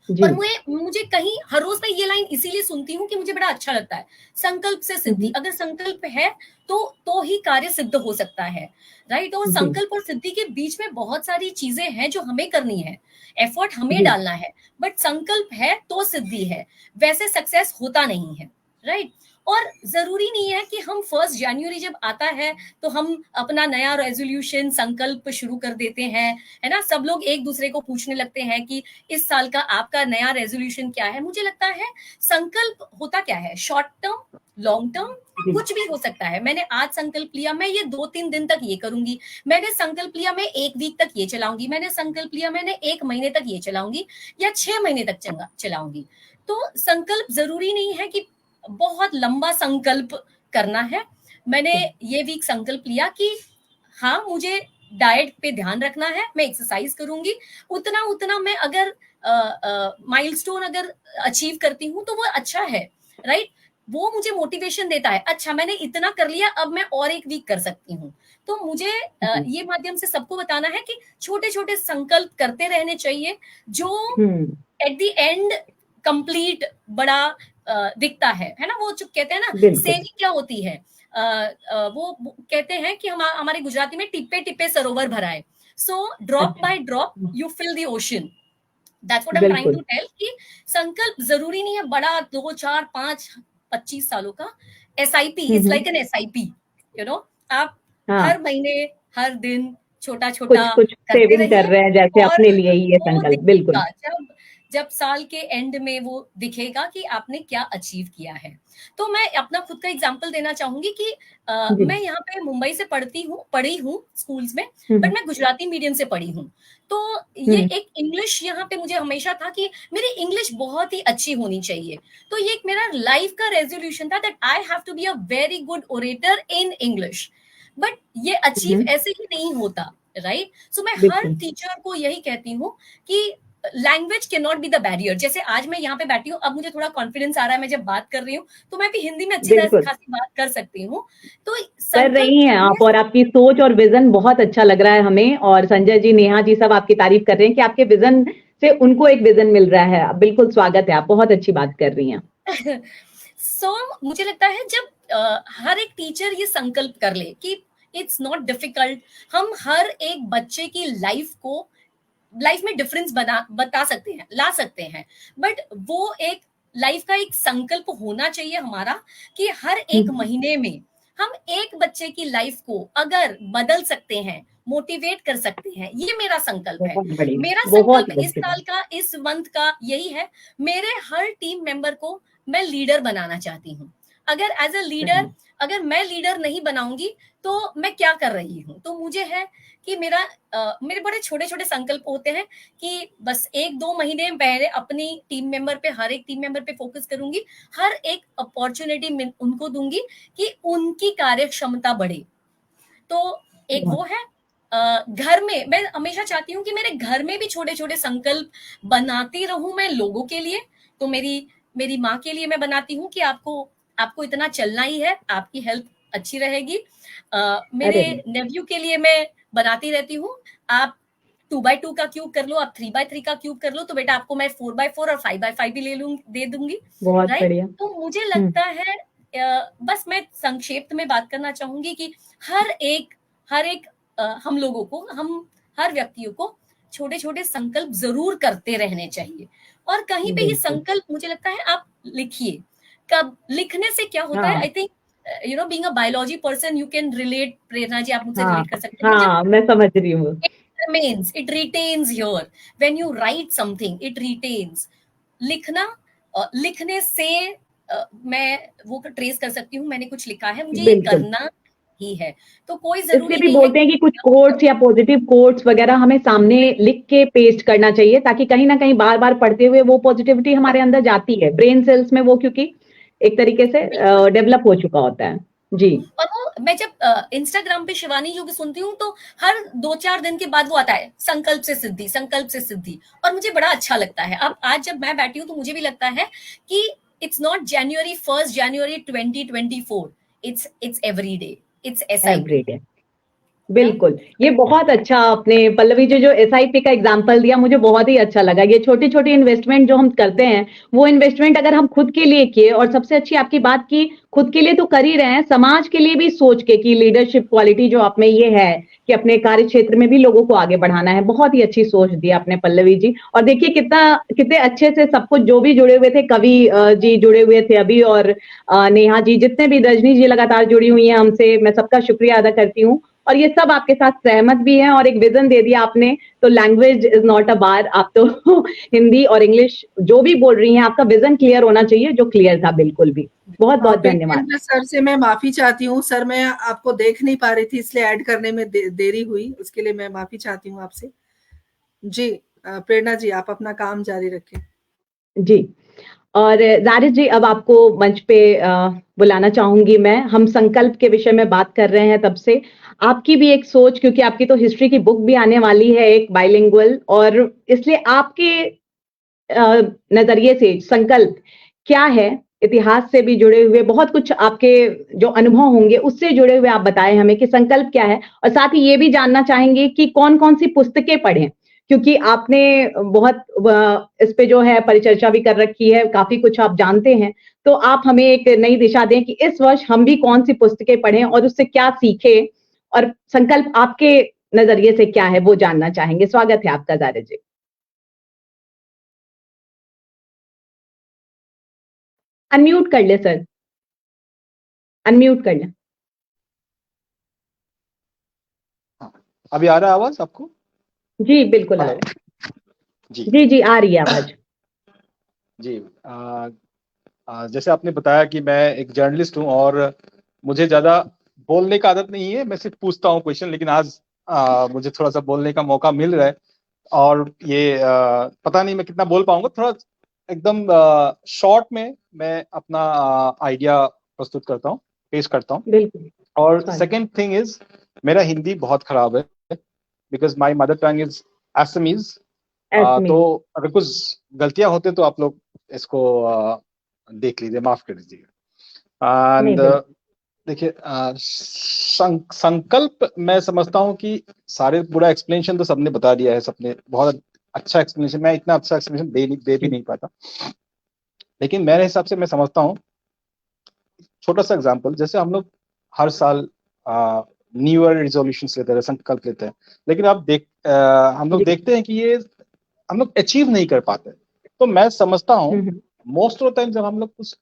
जी, और मुझे कहीं हर रोज मैं ये लाइन इसीलिए सुनती हूँ कि मुझे बड़ा अच्छा लगता है। संकल्प से सिद्धि, अगर संकल्प है तो ही कार्य सिद्ध हो सकता है, राइट? और जी, संकल्प और सिद्धि के बीच में बहुत सारी चीजें हैं जो हमें करनी है, एफर्ट हमें जी, डालना है, बट संकल्प है तो सिद्धि है, वैसे सक्सेस होता नहीं है, राइट? और जरूरी नहीं है कि हम 1 जनवरी जब आता है तो हम अपना नया रेजोल्यूशन संकल्प शुरू कर देते हैं, है ना। सब लोग एक दूसरे को पूछने लगते हैं कि इस साल का आपका नया रेजोल्यूशन क्या है। मुझे लगता है संकल्प होता क्या है, शॉर्ट टर्म, लॉन्ग टर्म, कुछ भी हो सकता है। मैंने आज संकल्प लिया मैं ये 2-3 दिन तक ये करूंगी, मैंने संकल्प लिया मैं 1 वीक तक ये चलाऊंगी, मैंने संकल्प लिया मैंने 1 महीने तक ये चलाऊंगी या 6 महीने तक चलाऊंगी। तो संकल्प जरूरी नहीं है कि बहुत लंबा संकल्प करना है। मैंने ये वीक संकल्प लिया कि हाँ मुझे डाइट पे ध्यान रखना है, मैं एक्सरसाइज करूंगी, उतना मैं अगर माइलस्टोन अगर अचीव करती हूँ तो वो अच्छा है, राइट। वो मुझे मोटिवेशन देता है, अच्छा मैंने इतना कर लिया अब मैं और 1 वीक कर सकती हूँ। तो मुझे ये माध्यम से सबको बताना है कि छोटे छोटे संकल्प करते रहने चाहिए जो एट द एंड कंप्लीट बड़ा दिखता है ना। वो जो कहते हैं ना सेविंग क्या होती है, वो कहते हैं कि हमारे गुजराती में टिप्पे टिप्पे सरोवर भराए। So drop by drop you fill the ocean. That's what I am trying to tell कि संकल्प जरूरी नहीं है बड़ा 2, 4, 5, 25 सालों का। SIP is like an SIP, you know. आप हर महीने हर दिन छोटा छोटा कुछ सेविंग कर रहे हैं जैसे अपने लिए ही ये संकल्प। बिल्कुल, जब साल के एंड में वो दिखेगा कि आपने क्या अचीव किया है। तो मैं अपना खुद का एग्जांपल देना चाहूंगी कि मैं यहाँ पे मुंबई से पढ़ी हूँ स्कूल्स में, बट मैं गुजराती मीडियम से पढ़ी हूँ। तो ये एक इंग्लिश यहाँ पे मुझे हमेशा था कि मेरी इंग्लिश बहुत ही अच्छी होनी चाहिए। तो ये एक मेरा लाइफ का रेजोल्यूशन था that I have to be a very good orator in English. But ये अचीव ऐसे ही नहीं होता, राइट। सो मैं हर टीचर को यही कहती हूँ कि language can not be the barrier. जैसे आज मैं यहाँ पे बैठी हूँ, अब मुझे थोड़ा कॉन्फिडेंस आ रहा है, मैं जब बात कर रही हूँ तो मैं भी हिंदी में अच्छी तरह खासी बात कर सकती हूँ। तो कर रही हैं आप, और आपकी सोच और विजन बहुत अच्छा लग रहा है हमें। और संजय जी, नेहा जी सब आपकी तारीफ कर रहे हैं कि आपके विजन से उनको एक विजन मिल रहा है। बिल्कुल स्वागत है, आप बहुत अच्छी बात कर रही हैं। मुझे लगता है जब हर एक टीचर ये संकल्प कर ले कि इट्स नॉट डिफिकल्ट, हम हर एक बच्चे की लाइफ में डिफरेंस बता सकते हैं, ला सकते हैं। बट वो एक लाइफ का एक संकल्प होना चाहिए हमारा कि हर एक महीने में हम एक बच्चे की लाइफ को अगर बदल सकते हैं, मोटिवेट कर सकते हैं, ये मेरा संकल्प है। मेरा संकल्प इस साल का, इस मंथ का यही है। मेरे हर टीम मेंबर को मैं लीडर बनाना चाहती हूँ। अगर एज अ लीडर अगर मैं लीडर नहीं बनाऊंगी तो मैं क्या कर रही हूँ। तो मुझे है कि मेरे बड़े छोटे छोटे संकल्प होते हैं कि बस 1-2 महीने पहले अपनी टीम मेंबर पे, हर एक टीम मेंबर पे फोकस करूंगी, हर एक अपॉर्चुनिटी उनको दूंगी कि उनकी कार्य क्षमता बढ़े। तो एक वो है। घर में मैं हमेशा चाहती हूँ कि मेरे घर में भी छोटे छोटे संकल्प बनाती रहूं मैं लोगों के लिए। तो मेरी माँ के लिए मैं बनाती हूँ कि आपको इतना चलना ही है, आपकी हेल्थ अच्छी रहेगी। मेरे नेव्यू के लिए मैं बनाती रहती हूँ, आप 2x2 का क्यूब कर लो, आप 3x3 का क्यूब कर लो, तो बेटा आपको मैं 4x4 और 5x5 भी दे दूंगी। बहुत बढ़िया। तो मुझे लगता है बस मैं संक्षेप में बात करना चाहूंगी कि हर एक हम लोगों को, हम हर व्यक्तियों को छोटे छोटे संकल्प जरूर करते रहने चाहिए। और कहीं पे ये संकल्प मुझे लगता है आप लिखिए। कब लिखने से क्या होता है, I think being a biology person you can relate. Prerna ji आप मुझसे रिलेट कर सकते हैं। मैं समझ रही हूँ। It retains here. When you write something, it retains. लिखने से मैं वो ट्रेस कर सकती हूँ, मैंने कुछ लिखा है, मुझे ये करना ही है। तो कोई जरूरी नहीं बोलते हैं कि कुछ कोट्स या पॉजिटिव कोट्स वगैरह हमें सामने लिख के पेस्ट करना चाहिए, ताकि कहीं ना कहीं बार बार पढ़ते हुए वो पॉजिटिविटी हमारे अंदर जाती है ब्रेन सेल्स में, वो क्योंकि एक तरीके से डेवलप हो चुका होता है जी। और वो मैं जब इंस्टाग्राम पे शिवानी जी की सुनती हूँ तो हर 2-4 दिन के बाद वो आता है, संकल्प से सिद्धि, संकल्प से सिद्धि, और मुझे बड़ा अच्छा लगता है। अब आज जब मैं बैठी हूँ तो मुझे भी लगता है कि it's not January 1st, January 2024, it's every day, it's SIP। बिल्कुल, ये बहुत अच्छा आपने पल्लवी जी जो एसआईपी का एग्जांपल दिया, मुझे बहुत ही अच्छा लगा। ये छोटी-छोटी इन्वेस्टमेंट जो हम करते हैं, वो इन्वेस्टमेंट अगर हम खुद के लिए किए, और सबसे अच्छी आपकी बात की खुद के लिए तो कर ही रहे हैं, समाज के लिए भी सोच के कि लीडरशिप क्वालिटी जो आप में ये है कि अपने कार्य क्षेत्र में भी लोगों को आगे बढ़ाना है। बहुत ही अच्छी सोच दी आपने पल्लवी जी। और देखिए कितने अच्छे से सब कुछ जो भी जुड़े हुए थे, कवि जी जुड़े हुए थे अभी, और नेहा जी, जितने भी, रजनी जी लगातार जुड़ी हुई हैं हमसे, मैं सबका शुक्रिया अदा करती हूँ। और ये सब आपके साथ सहमत भी हैं, और एक विजन दे दिया आपने। तो लैंग्वेज इज नॉट अ बार, आप तो हिंदी और इंग्लिश जो भी बोल रही हैं, आपका विजन क्लियर होना चाहिए, जो क्लियर था बिल्कुल भी। बहुत बहुत धन्यवाद सर से मैं माफी चाहती हूँ सर, मैं आपको देख नहीं पा रही थी इसलिए ऐड करने में देरी हुई, उसके लिए मैं माफी चाहती हूँ आपसे। जी प्रेरणा जी, आप अपना काम जारी रखें। जी। और जारिद जी, अब आपको मंच पे बुलाना चाहूंगी मैं। हम संकल्प के विषय में बात कर रहे हैं तब से, आपकी भी एक सोच, क्योंकि आपकी तो हिस्ट्री की बुक भी आने वाली है एक बाइलिंगुअल, और इसलिए आपके नजरिए से संकल्प क्या है, इतिहास से भी जुड़े हुए बहुत कुछ आपके जो अनुभव होंगे उससे जुड़े हुए आप बताएं हमें कि संकल्प क्या है। और साथ ही ये भी जानना चाहेंगे कि कौन कौन सी पुस्तकें पढ़ें, क्योंकि आपने बहुत इस पे जो है परिचर्चा भी कर रखी है, काफी कुछ आप जानते हैं। तो आप हमें एक नई दिशा दें कि इस वर्ष हम भी कौन सी पुस्तकें पढ़ें और उससे क्या सीखें, और संकल्प आपके नजरिए से क्या है वो जानना चाहेंगे। स्वागत है आपका जारिद जी। अनम्यूट कर ले सर, अनम्यूट कर ले। अभी आ रहा है आवाज आपको? जी बिल्कुल आ रहा है। जी जी आ रही है आवाज। जी जैसे आपने बताया कि मैं एक जर्नलिस्ट हूं और मुझे ज्यादा बोलने का आदत नहीं है, मैं सिर्फ पूछता हूं क्वेश्चन, लेकिन आज मुझे थोड़ा सा बोलने का मौका मिल रहा है। और ये पता नहीं मैं कितना बोल पाऊंगा, थोड़ा एकदम शॉर्ट में मैं अपना आइडिया प्रस्तुत करता हूँ, पेश करता हूँ। बिल्कुल। और सेकंड थिंग इज, मेरा हिंदी बहुत खराब है, because my mother tongue is Assamese. तो अगर कुछ गलतियां होते तो आप लोग इसको देख लीजिए, माफ कर दीजिएगा। एंड देखिए, संकल्प मैं समझता हूँ कि सारे पूरा एक्सप्लेनेशन तो सबने बता दिया है, सबने बहुत अच्छा एक्सप्लेनेशन, मैं इतना अच्छा एक्सप्लेनेशन दे भी नहीं पाता, लेकिन मेरे हिसाब से मैं समझता हूँ। छोटा सा एग्जांपल, जैसे हम लोग हर साल न्यू ईयर रिजोल्यूशन लेते हैं, संकल्प लेते हैं, लेकिन हम लोग देखते हैं कि ये हम लोग अचीव नहीं कर पाते। तो मैं समझता हूँ मोस्ट ऑफ द टाइम जब हम लोग कुछ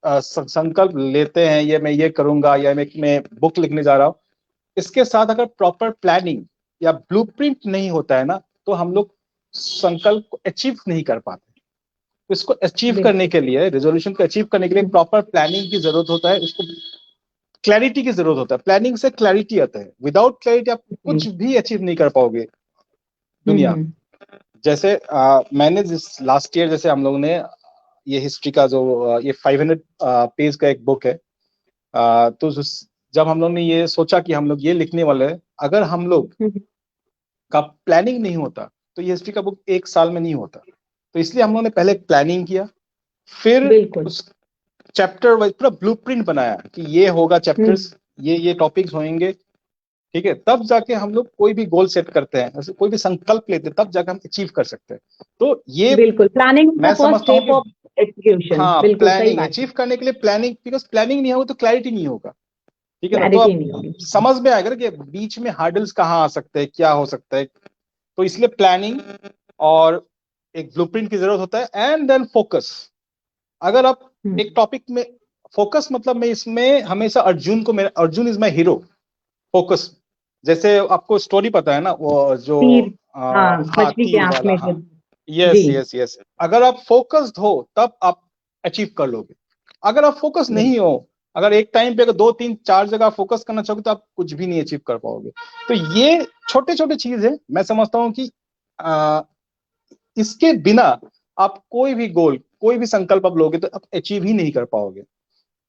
संकल्प लेते हैं, ये मैं ये करूंगा या मैं बुक लिखने जा रहा हूँ, इसके साथ अगर प्रॉपर प्लानिंग या ब्लूप्रिंट नहीं होता है ना, तो हम लोग संकल्प को अचीव नहीं कर पाते। तो इसको अचीव करने के लिए, रेजोल्यूशन को अचीव करने के लिए प्रॉपर प्लानिंग की जरूरत होता है, उसको क्लैरिटी की जरूरत होता है। प्लानिंग से क्लैरिटी आता है, विदाउट क्लैरिटी आप कुछ भी अचीव नहीं कर पाओगे दुनिया। जैसे मैंने जिस लास्ट ईयर, जैसे हम लोगों ने ये हिस्ट्री का जो ये 500 पेज का एक बुक है, तो जब हम लोग ने ये सोचा कि हम लोग ये लिखने वाले हैं, अगर हम लोग का प्लानिंग नहीं होता तो ये हिस्ट्री का बुक एक साल में नहीं होता। तो इसलिए हम लोगों ने पहले प्लानिंग किया, फिर उस चैप्टर वाइज पूरा ब्लूप्रिंट बनाया कि ये होगा चैप्टर्स, ये टॉपिक्स होंगे, ठीक है। तब जाके हम लोग कोई भी गोल सेट करते हैं, कोई भी संकल्प लेते हैं, तब जाके हम अचीव कर सकते हैं। तो ये बिल्कुल प्लानिंग मैं समझता हूँ कि एग्जीक्यूशन, हाँ, बिल्कुल प्लानिंग अचीव करने के लिए प्लानिंग, बिकॉज प्लानिंग नहीं होगा तो क्लैरिटी नहीं होगा, ठीक है ना। तो अब समझ में आएगा कि बीच में हार्डल्स कहाँ आ सकते हैं, क्या हो सकता है। तो इसलिए प्लानिंग और एक ब्लूप्रिंट की जरूरत होता है, एंड देन फोकस। अगर आप एक टॉपिक में फोकस, मतलब मैं इसमें हमेशा Arjun is my hero, focus. जैसे आपको स्टोरी पता है ना, वो जो तीर वाला, यस। अगर आप फोकस्ड हो तब आप अचीव कर लोगे। अगर आप फोकस नहीं हो, अगर एक टाइम पे अगर 2 3 4 जगह फोकस करना चाहोगे तो आप कुछ भी नहीं अचीव कर पाओगे। तो ये छोटे छोटे चीज है, मैं समझता हूँ कि इसके बिना आप कोई भी गोल, कोई भी संकल्प आप लोगे तो आप अचीव ही नहीं कर पाओगे।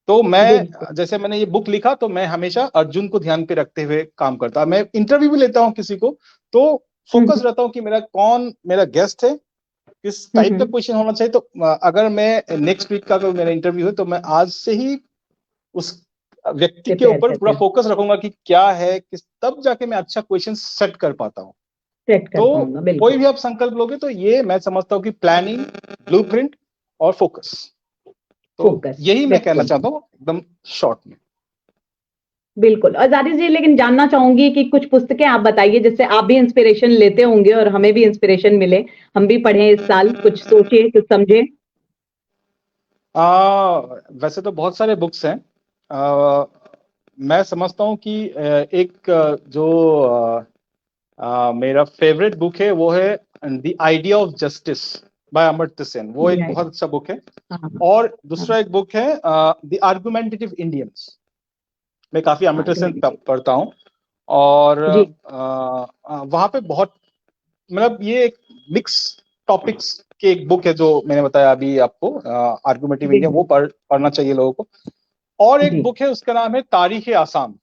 तो मैं, जैसे मैंने ये बुक लिखा, तो मैं हमेशा अर्जुन को ध्यान पे रखते हुए काम करता। मैं इंटरव्यू भी लेता हूँ किसी को, तो फोकस रहता हूँ कि मेरा गेस्ट है, किस टाइप का क्वेश्चन होना चाहिए। तो अगर मैं नेक्स्ट वीक का अगर मेरा इंटरव्यू है, तो मैं आज से ही उस व्यक्ति के ऊपर पूरा फोकस रखूंगा कि क्या है, किस, तब जाके मैं अच्छा क्वेश्चन सेट कर पाता हूँ। तो कोई भी आप संकल्प लोगे तो ये मैं समझता हूँ कि प्लानिंग, ब्लूप्रिंट और फोकस, तो यही मैं कहना चाहता हूँ एकदम शॉर्ट में। बिल्कुल। और जारिद जी, लेकिन जानना चाहूंगी कि कुछ पुस्तकें आप बताइए जिससे आप भी इंस्पिरेशन लेते होंगे और हमें भी इंस्पिरेशन मिले, हम भी पढ़ें इस साल, कुछ सोचे, कुछ समझे। वैसे तो बहुत सारे बुक्स हैं। मैं समझता हूँ कि एक जो मेरा फेवरेट बुक है वो है the idea of justice by Amartya Sen, वो एक बहुत अच्छा बुक है। और दूसरा एक बुक है द आर्गुमेंटेटिव इंडियंस, मैं काफी अमर्त्य सेन पढ़ता हूँ। और वहां पे बहुत, मतलब ये एक मिक्स टॉपिक्स के एक बुक है जो मैंने बताया अभी आपको, आर्गुमेंटिव इंडिया, वो पढ़ना चाहिए लोगों को। और एक बुक है उसका नाम है तारीख आसाम।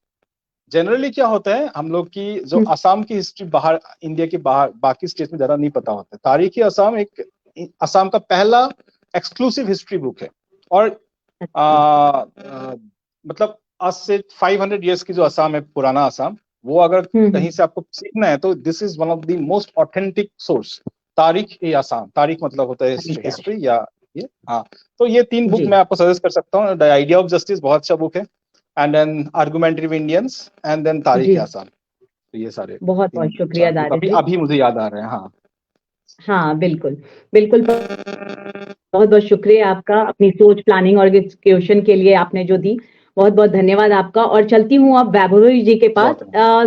जनरली क्या होता है, हम लोग की जो असम की हिस्ट्री बाहर, इंडिया के बाहर बाकी स्टेट में ज्यादा नहीं पता होता है। तारीख आसाम एक असम का पहला एक्सक्लूसिव हिस्ट्री बुक है। और मतलब आज से 500 इयर्स की जो असम है, पुराना असम, वो अगर कहीं से आपको सीखना है तो this is one of the most authentic source, तारीख ए आसाम। तारीख मतलब होता है हिस्ट्री या ये, हाँ। तो ये 3 बुक मैं आपको सजेस्ट कर सकता हूँ। द आइडिया ऑफ जस्टिस बहुत अच्छा बुक है, and then argumentative Indians, and then Tarikh e Assam. तो ये सारे बहुत बहुत शुक्रिया जारिद जी, अभी मुझे याद आ रहे हैं। हाँ बिल्कुल बिल्कुल, बहुत बहुत शुक्रिया आपका, अपनी सोच, प्लानिंग और एग्जीक्यूशन के लिए आपने जो दी, बहुत बहुत धन्यवाद आपका। और चलती हूँ अब वैभवी जी के पास,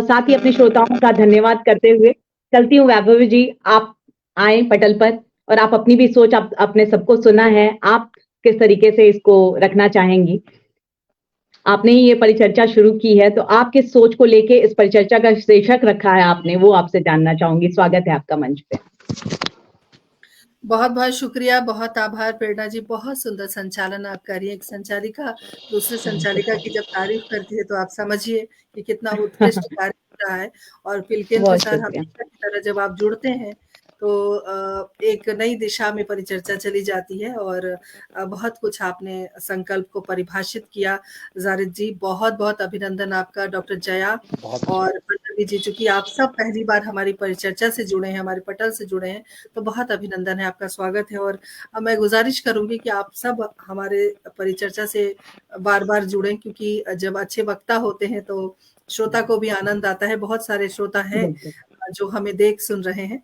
साथ ही अपने श्रोताओं का धन्यवाद करते हुए चलती हूँ। वैभवी जी, आप आए पटल पर और आप अपनी भी सोच, आपने सबको सुना है, आप किस तरीके से इसको रखना चाहेंगी? आपने ही ये परिचर्चा शुरू की है, तो आप किस सोच को लेके इस परिचर्चा का शीर्षक रखा है आपने, वो आपसे जानना चाहूंगी। स्वागत है आपका मंच पे। बहुत बहुत शुक्रिया, बहुत आभार प्रेरणा जी, बहुत सुंदर संचालन आप कर रही हैं। एक संचालिका दूसरे संचालिका की जब तारीफ करती है तो आप समझिए कि कितना उत्कृष्ट कार्य हो रहा है। और पिलकेंद्र सर हमेशा की तरह जब आप जुड़ते हैं तो एक नई दिशा में परिचर्चा चली जाती है, और बहुत कुछ आपने संकल्प को परिभाषित किया। जारिद जी, बहुत बहुत अभिनंदन आपका। डॉक्टर जया और पल्लवी जी, चूंकि आप सब पहली बार हमारी परिचर्चा से जुड़े हैं, हमारे पटल से जुड़े हैं, तो बहुत अभिनंदन है, आपका स्वागत है। और मैं गुजारिश करूंगी कि आप सब हमारे परिचर्चा से बार बार जुड़ें, क्योंकि जब अच्छे वक्ता होते हैं तो श्रोता को भी आनंद आता है। बहुत सारे श्रोता हैं जो हमें देख सुन रहे हैं।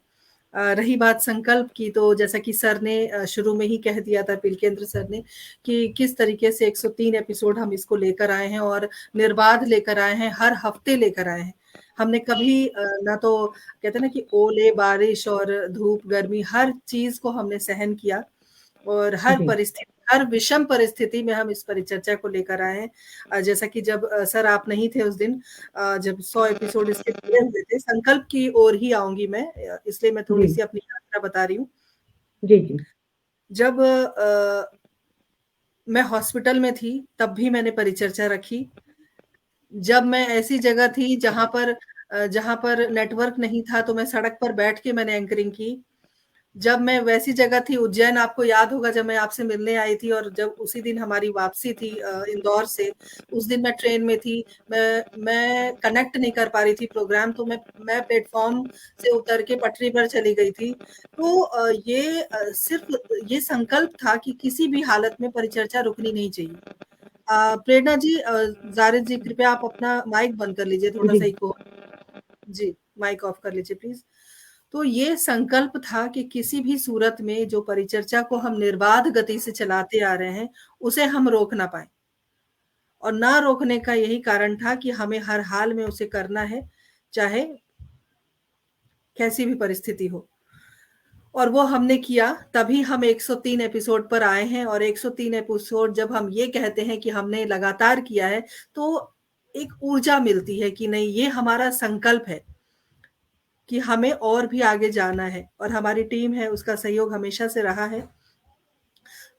रही बात संकल्प की, तो जैसा कि सर ने शुरू में ही कह दिया था, पिलकेंद्र सर ने, कि किस तरीके से 103 एपिसोड हम इसको लेकर आए हैं और निर्बाध लेकर आए हैं, हर हफ्ते लेकर आए हैं। हमने कभी ना तो कहते ना कि ओले, बारिश और धूप, गर्मी, हर चीज को हमने सहन किया, और हर परिस्थिति, हर विषम परिस्थिति में हम इस परिचर्चा को लेकर आए हैं। जैसा कि जब सर आप नहीं थे उस दिन, जब 100 एपिसोड इसके पूरे हुए थे, संकल्प की ओर ही आऊंगी मैं, इसलिए मैं थोड़ी सी अपनी यात्रा बता रही हूँ। जी। जब मैं हॉस्पिटल में थी तब भी मैंने परिचर्चा रखी। जब मैं ऐसी जगह थी जहां पर नेटवर्क नहीं था तो मैं सड़क पर बैठ के मैंने एंकरिंग की। जब मैं वैसी जगह थी, उज्जैन, आपको याद होगा जब मैं आपसे मिलने आई थी, और जब उसी दिन हमारी वापसी थी इंदौर से, उस दिन मैं ट्रेन में थी, मैं कनेक्ट नहीं कर पा रही थी प्रोग्राम, तो मैं प्लेटफॉर्म से उतर के पटरी पर चली गई थी। तो ये सिर्फ ये संकल्प था कि किसी भी हालत में परिचर्चा रुकनी नहीं चाहिए। प्रेरणा जी, जारिद जी, कृपया आप अपना माइक बंद कर लीजिए, थोड़ा सा इको। जी, माइक ऑफ कर लीजिए प्लीज। तो ये संकल्प था कि किसी भी सूरत में जो परिचर्चा को हम निर्बाध गति से चलाते आ रहे हैं, उसे हम रोक ना पाए। और ना रोकने का यही कारण था कि हमें हर हाल में उसे करना है, चाहे कैसी भी परिस्थिति हो। और वो हमने किया, तभी हम 103 एपिसोड पर आए हैं। और 103 एपिसोड जब हम ये कहते हैं कि हमने लगातार किया है, तो एक ऊर्जा मिलती है कि नहीं, ये हमारा संकल्प है कि हमें और भी आगे जाना है, और हमारी टीम है, उसका सहयोग हमेशा से रहा है।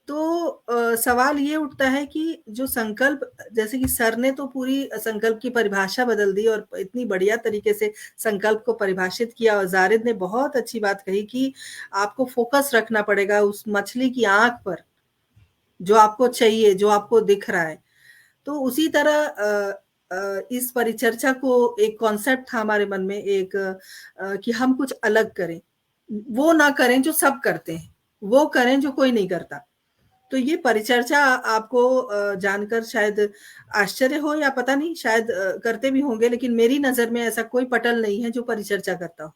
तो सवाल ये उठता है कि जो संकल्प, जैसे कि सर ने तो पूरी संकल्प की परिभाषा बदल दी और इतनी बढ़िया तरीके से संकल्प को परिभाषित किया, और जारिद ने बहुत अच्छी बात कही कि आपको फोकस रखना पड़ेगा उस मछली की आंख पर, जो आपको चाहिए, जो आपको दिख रहा है। तो उसी तरह इस परिचर्चा को एक कॉन्सेप्ट था हमारे मन में एक कि हम कुछ अलग करें, वो ना करें जो सब करते हैं, वो करें जो कोई नहीं करता। तो ये परिचर्चा आपको जानकर शायद आश्चर्य हो या पता नहीं, शायद करते भी होंगे, लेकिन मेरी नज़र में ऐसा कोई पटल नहीं है जो परिचर्चा करता हो।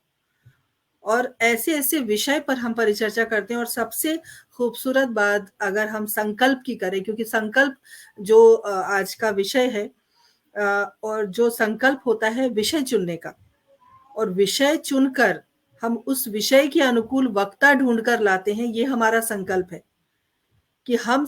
और ऐसे-ऐसे विषय पर हम परिचर्चा करते हैं और सबसे खूबसूरत बात अगर हम संकल्प की करें, क्योंकि संकल्प जो आज का विषय है, और जो संकल्प होता है विषय चुनने का, और विषय चुनकर हम उस विषय के अनुकूल वक्ता ढूँढकर लाते हैं, ये हमारा संकल्प है कि हम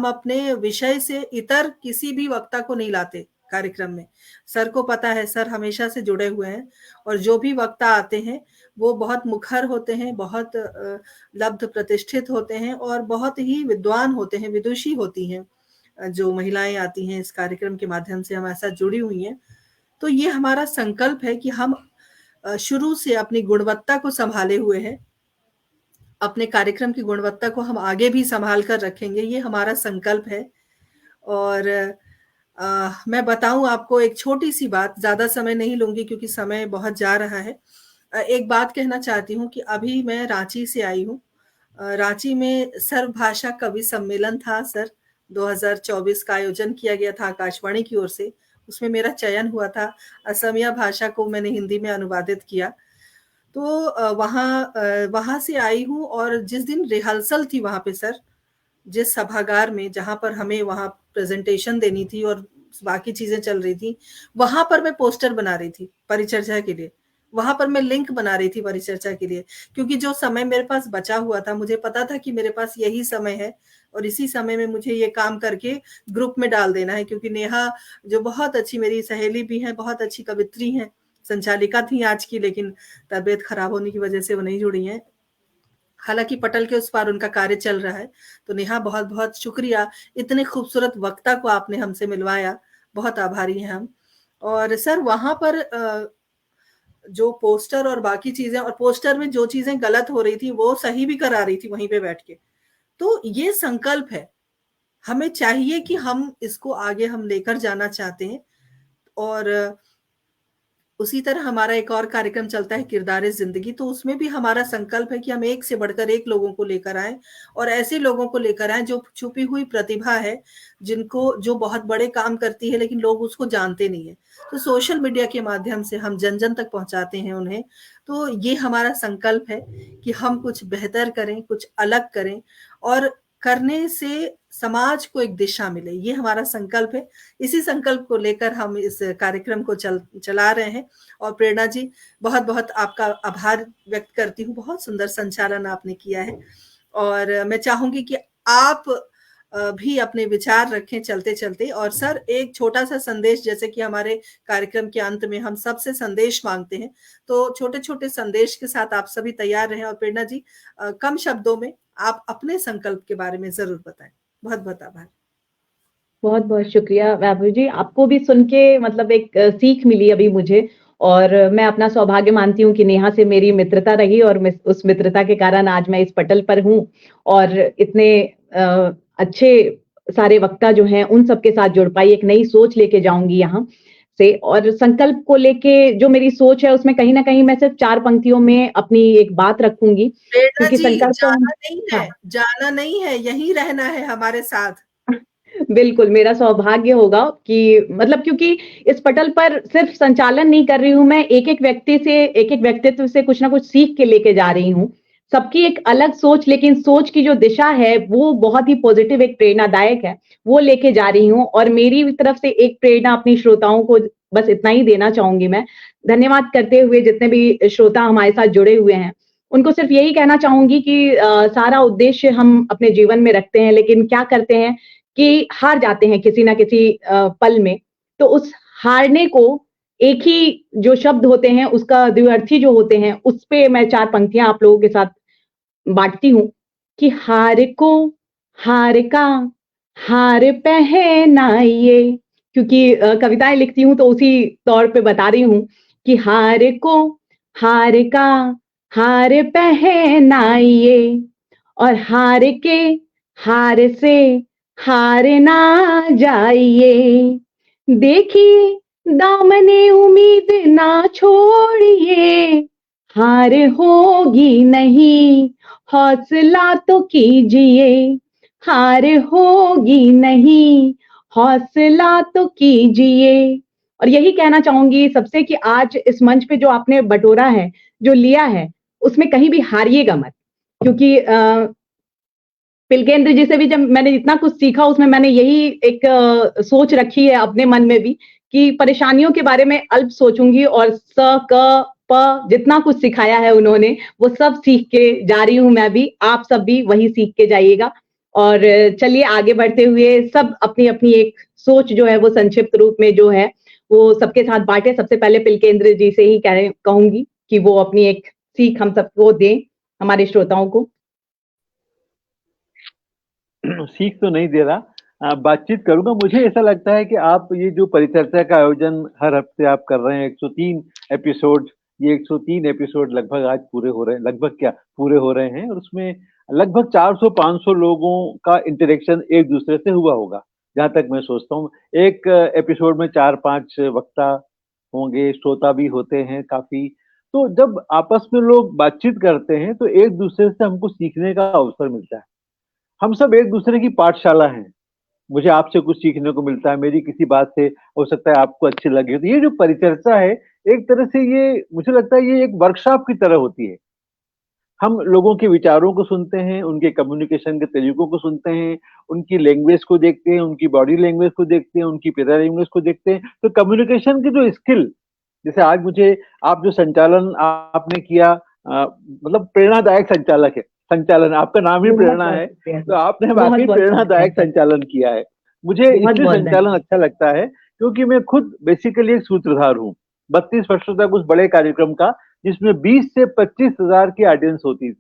अपने विषय से इतर किसी भी वक्ता को नहीं लाते कार्यक्रम में। सर को पता है, सर हमेशा से जुड़े हुए हैं और जो भी वक्ता आते हैं वो बहुत मुखर होते हैं, बहुत लब्ध प्रतिष्ठित होते हैं और बहुत ही विद्वान होते हैं, विदुषी होती हैं। जो महिलाएं आती हैं इस कार्यक्रम के माध्यम से हमारे साथ जुड़ी हुई हैं। तो ये हमारा संकल्प है कि हम शुरू से अपनी गुणवत्ता को संभाले हुए हैं, अपने कार्यक्रम की गुणवत्ता को हम आगे भी संभाल कर रखेंगे, ये हमारा संकल्प है। और मैं बताऊं आपको एक छोटी सी बात, ज्यादा समय नहीं लूंगी क्योंकि समय बहुत जा रहा है। एक बात कहना चाहती हूँ कि अभी मैं रांची से आई हूँ। रांची में सर्वभाषा कवि सम्मेलन था सर, 2024 का आयोजन किया गया था आकाशवाणी की ओर से। उसमें मेरा चयन हुआ था, असमिया भाषा को मैंने हिंदी में अनुवादित किया। तो वहाँ से आई हूँ और जिस दिन रिहर्सल थी वहाँ पे सर, जिस सभागार में जहाँ पर हमें वहाँ प्रेजेंटेशन देनी थी और बाकी चीजें चल रही थी, वहां पर मैं पोस्टर बना रही थी परिचर्चा के लिए, वहां पर मैं लिंक बना रही थी परिचर्चा के लिए, क्योंकि जो समय मेरे पास बचा हुआ था, मुझे पता था कि मेरे पास यही समय है और इसी समय में मुझे ये काम करके ग्रुप में डाल देना है। क्योंकि नेहा जो बहुत अच्छी मेरी सहेली भी है, बहुत अच्छी कवित्री हैं, संचालिका थी आज की, लेकिन तबीयत खराब होने की वजह से वो नहीं जुड़ी हैं। हालांकि पटल के उस पार उनका कार्य चल रहा है। तो नेहा बहुत बहुत शुक्रिया, इतने खूबसूरत वक्ता को आपने हमसे मिलवाया, बहुत आभारी हैं हम। और सर वहां पर जो पोस्टर और बाकी चीजें, और पोस्टर में जो चीजें गलत हो रही थी वो सही भी करा रही थी वहीं पे बैठ के। तो ये संकल्प है, हमें चाहिए कि हम इसको आगे हम लेकर जाना चाहते हैं। और उसी तरह हमारा एक और कार्यक्रम चलता है किरदारे जिंदगी, तो उसमें भी हमारा संकल्प है कि हम एक से बढ़कर एक लोगों को लेकर आए और ऐसे लोगों को लेकर आए जो छुपी हुई प्रतिभा है, जो बहुत बड़े काम करती है लेकिन लोग उसको जानते नहीं है। तो सोशल मीडिया के माध्यम से हम जन जन तक पहुंचाते हैं उन्हें। तो ये हमारा संकल्प है कि हम कुछ बेहतर करें, कुछ अलग करें और करने से समाज को एक दिशा मिले, ये हमारा संकल्प है। इसी संकल्प को लेकर हम इस कार्यक्रम को चला रहे हैं। और प्रेरणा जी, बहुत बहुत आपका आभार व्यक्त करती हूँ, बहुत सुंदर संचालन आपने किया है। और मैं चाहूंगी कि आप भी अपने विचार रखें चलते चलते। और सर एक छोटा सा संदेश, जैसे कि हमारे कार्यक्रम के अंत में हम सबसे संदेश मांगते हैं, तो छोटे छोटे संदेश के साथ आप सभी तैयार रहें। और प्रेरणा जी कम शब्दों में आप अपने संकल्प के बारे में जरूर बताएं। बहुत बहुत आभार। बहुत बहुत शुक्रिया वैभव जी, आपको भी सुन के मतलब एक सीख मिली अभी मुझे। और मैं अपना सौभाग्य मानती हूँ कि नेहा से मेरी मित्रता रही और उस मित्रता के कारण आज मैं इस पटल पर हूँ और इतने अच्छे सारे वक्ता जो हैं उन सबके साथ जुड़ पाई, एक नई सोच लेके जाऊंगी यहाँ से। और संकल्प को लेके जो मेरी सोच है उसमें कहीं ना कहीं मैं सिर्फ 4 पंक्तियों में अपनी एक बात रखूंगी, क्योंकि संकल्प जाना नहीं है, जाना नहीं है, यहीं रहना है हमारे साथ। बिल्कुल, मेरा सौभाग्य होगा कि मतलब, क्योंकि इस पटल पर सिर्फ संचालन नहीं कर रही हूँ मैं, एक-एक व्यक्तित्व से कुछ ना कुछ सीख के लेके जा रही हूँ। सबकी एक अलग सोच, लेकिन सोच की जो दिशा है वो बहुत ही पॉजिटिव, एक प्रेरणादायक है, वो लेके जा रही हूँ। और मेरी तरफ से एक प्रेरणा अपनी श्रोताओं को बस इतना ही देना चाहूंगी मैं। धन्यवाद करते हुए जितने भी श्रोता हमारे साथ जुड़े हुए हैं, उनको सिर्फ यही कहना चाहूंगी कि सारा उद्देश्य हम अपने जीवन में रखते हैं, लेकिन क्या करते हैं कि हार जाते हैं किसी ना किसी पल में। तो उस हारने को एक ही जो शब्द होते हैं उसका द्व्यर्थी जो होते हैं, उस पे मैं 4 पंक्तियां आप लोगों के साथ बांटती हूँ कि हार को हार का हार पहनाइए, क्योंकि कविताएं लिखती हूँ तो उसी तौर पे बता रही हूँ कि हार को हार का हार पहनाइए और हार के हार से हार ना जाइए, देखिए दामने उम्मीद ना छोड़िए, हार होगी नहीं, हौसला तो कीजिए, हार होगी नहीं, हौसला तो कीजिए। और यही कहना चाहूंगी सबसे कि आज इस मंच पे जो आपने बटोरा है, जो लिया है, उसमें कहीं भी हारिएगा मत, क्योंकि पिलकेंद्र जी से भी जब मैंने इतना कुछ सीखा, उसमें मैंने यही एक सोच रखी है अपने मन में भी कि परेशानियों के बारे में अल्प सोचूंगी और स क प जितना कुछ सिखाया है उन्होंने वो सब सीख के जा रही हूं मैं भी, आप सब भी वही सीख के जाइएगा। और चलिए आगे बढ़ते हुए सब अपनी अपनी एक सोच जो है वो संक्षिप्त रूप में जो है वो सबके साथ बांटे। सबसे पहले पिलकेंद्र जी से ही कहूंगी कि वो अपनी एक सीख हम सबको दें, हमारे श्रोताओं को। सीख तो नहीं दे रहा, बातचीत करूंगा। मुझे ऐसा लगता है कि आप ये जो परिचर्चा का आयोजन हर हफ्ते आप कर रहे हैं, 103 एपिसोड, ये 103 एपिसोड लगभग आज पूरे हो रहे हैं, लगभग क्या पूरे हो रहे हैं, और उसमें लगभग 400-500 लोगों का इंटरेक्शन एक दूसरे से हुआ होगा, जहां तक मैं सोचता हूँ। एक एपिसोड में 4-5 वक्ता होंगे, श्रोता भी होते हैं काफी। तो जब आपस में लोग बातचीत करते हैं तो एक दूसरे से हमको सीखने का अवसर मिलता है। हम सब एक दूसरे की पाठशाला हैं। मुझे आपसे कुछ सीखने को मिलता है, मेरी किसी बात से हो सकता है आपको अच्छी लगे। तो ये जो परिचर्चा है, एक तरह से ये मुझे लगता है ये एक वर्कशॉप की तरह होती है। हम लोगों के विचारों को सुनते हैं, उनके कम्युनिकेशन के तरीकों को सुनते हैं, उनकी लैंग्वेज को देखते हैं, उनकी बॉडी लैंग्वेज को देखते हैं, उनकी पैरा लैंग्वेज को देखते हैं। तो कम्युनिकेशन की जो स्किल, जैसे आज मुझे आप जो संचालन आपने किया, मतलब प्रेरणादायक संचालन, आपका नाम ही प्रेरणा है, तो आपने वाकई प्रेरणादायक संचालन किया है। मुझे इसलिए संचालन अच्छा लगता है क्योंकि मैं खुद बेसिकली एक सूत्रधार हूँ। 32 वर्षों तक उस बड़े कार्यक्रम का, जिसमें 20 से 25 हजार की ऑडियंस होती थी,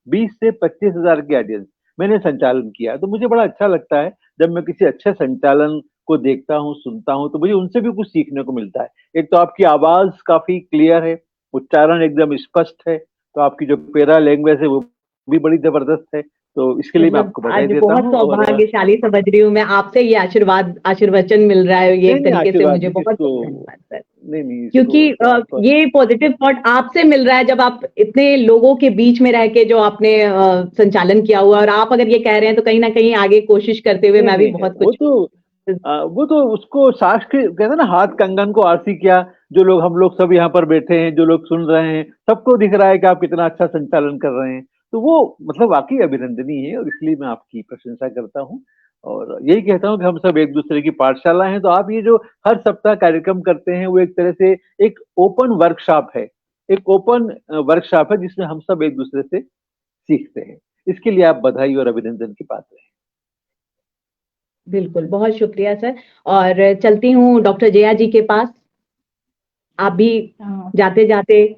20 से 25 हजार की ऑडियंस, मैंने संचालन किया। तो मुझे बड़ा अच्छा लगता है जब मैं किसी अच्छे संचालन को देखता हूँ, सुनता हूँ, तो मुझे उनसे भी कुछ सीखने को मिलता है। एक तो आपकी आवाज काफी क्लियर है, उच्चारण एकदम स्पष्ट है, तो आपकी जो पैरा लैंग्वेज है वो भी बड़ी जबरदस्त है। तो इसके लिए मैं आपको बधाई देता हूँ। बहुत सौभाग्यशाली समझ रही हूँ मैं, आपसे ये आशीर्वचन मिल रहा है ये एक तरीके से, मुझे बहुत धन्यवाद सर। नहीं, क्योंकि ये पॉजिटिव थॉट आपसे मिल रहा है जब आप इतने लोगों के बीच में रह के जो आपने संचालन किया हुआ, और आप अगर ये कह रहे हैं तो कहीं ना कहीं आगे कोशिश करते हुए मैं भी बहुत कुछ। वो तो उसको शास्त्र कहते हैं ना, हाथ कंगन को आरती किया। जो लोग, हम लोग सब यहाँ पर बैठे हैं, जो लोग सुन रहे हैं, सबको दिख रहा है कि आप कितना अच्छा संचालन कर रहे हैं। तो वो मतलब वाकई अभिनंदनीय है, और इसलिए मैं आपकी प्रशंसा करता हूँ और यही कहता हूँ कि हम सब एक दूसरे की पाठशाला हैं। तो आप ये जो हर सप्ताह कार्यक्रम करते हैं वो एक तरह से एक ओपन वर्कशॉप है, एक ओपन वर्कशॉप है जिसमें हम सब एक दूसरे से सीखते हैं। इसके लिए आप बधाई और अभिनंदन के पात्र हैं। बिल्कुल, बहुत शुक्रिया सर। और चलती हूँ डॉक्टर जया जी के पास। आप भी जाते जाते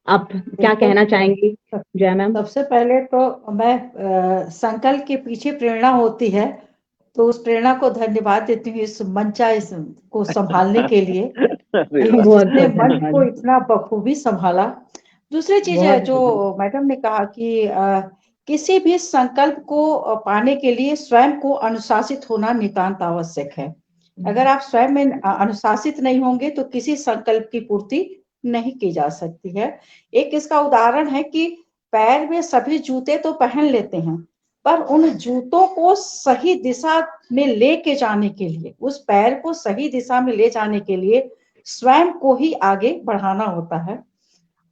आप क्या कहना चाहेंगी जया मैम? सबसे पहले तो मैं संकल्प के पीछे प्रेरणा होती है, तो उस प्रेरणा को धन्यवाद देती हूँ इस मंचा को संभालने के लिए। इसने मंच को इतना बखूबी संभाला। दूसरी चीज है जो मैडम ने कहा कि किसी भी संकल्प को पाने के लिए स्वयं को अनुशासित होना नितांत आवश्यक है। अगर आप स्वयं में अनुशासित नहीं होंगे तो किसी संकल्प की पूर्ति नहीं की जा सकती है। एक इसका उदाहरण है कि पैर में सभी जूते तो पहन लेते हैं, पर उन जूतों को सही दिशा में लेके जाने के लिए, उस पैर को सही दिशा में ले जाने के लिए स्वयं को ही आगे बढ़ाना होता है।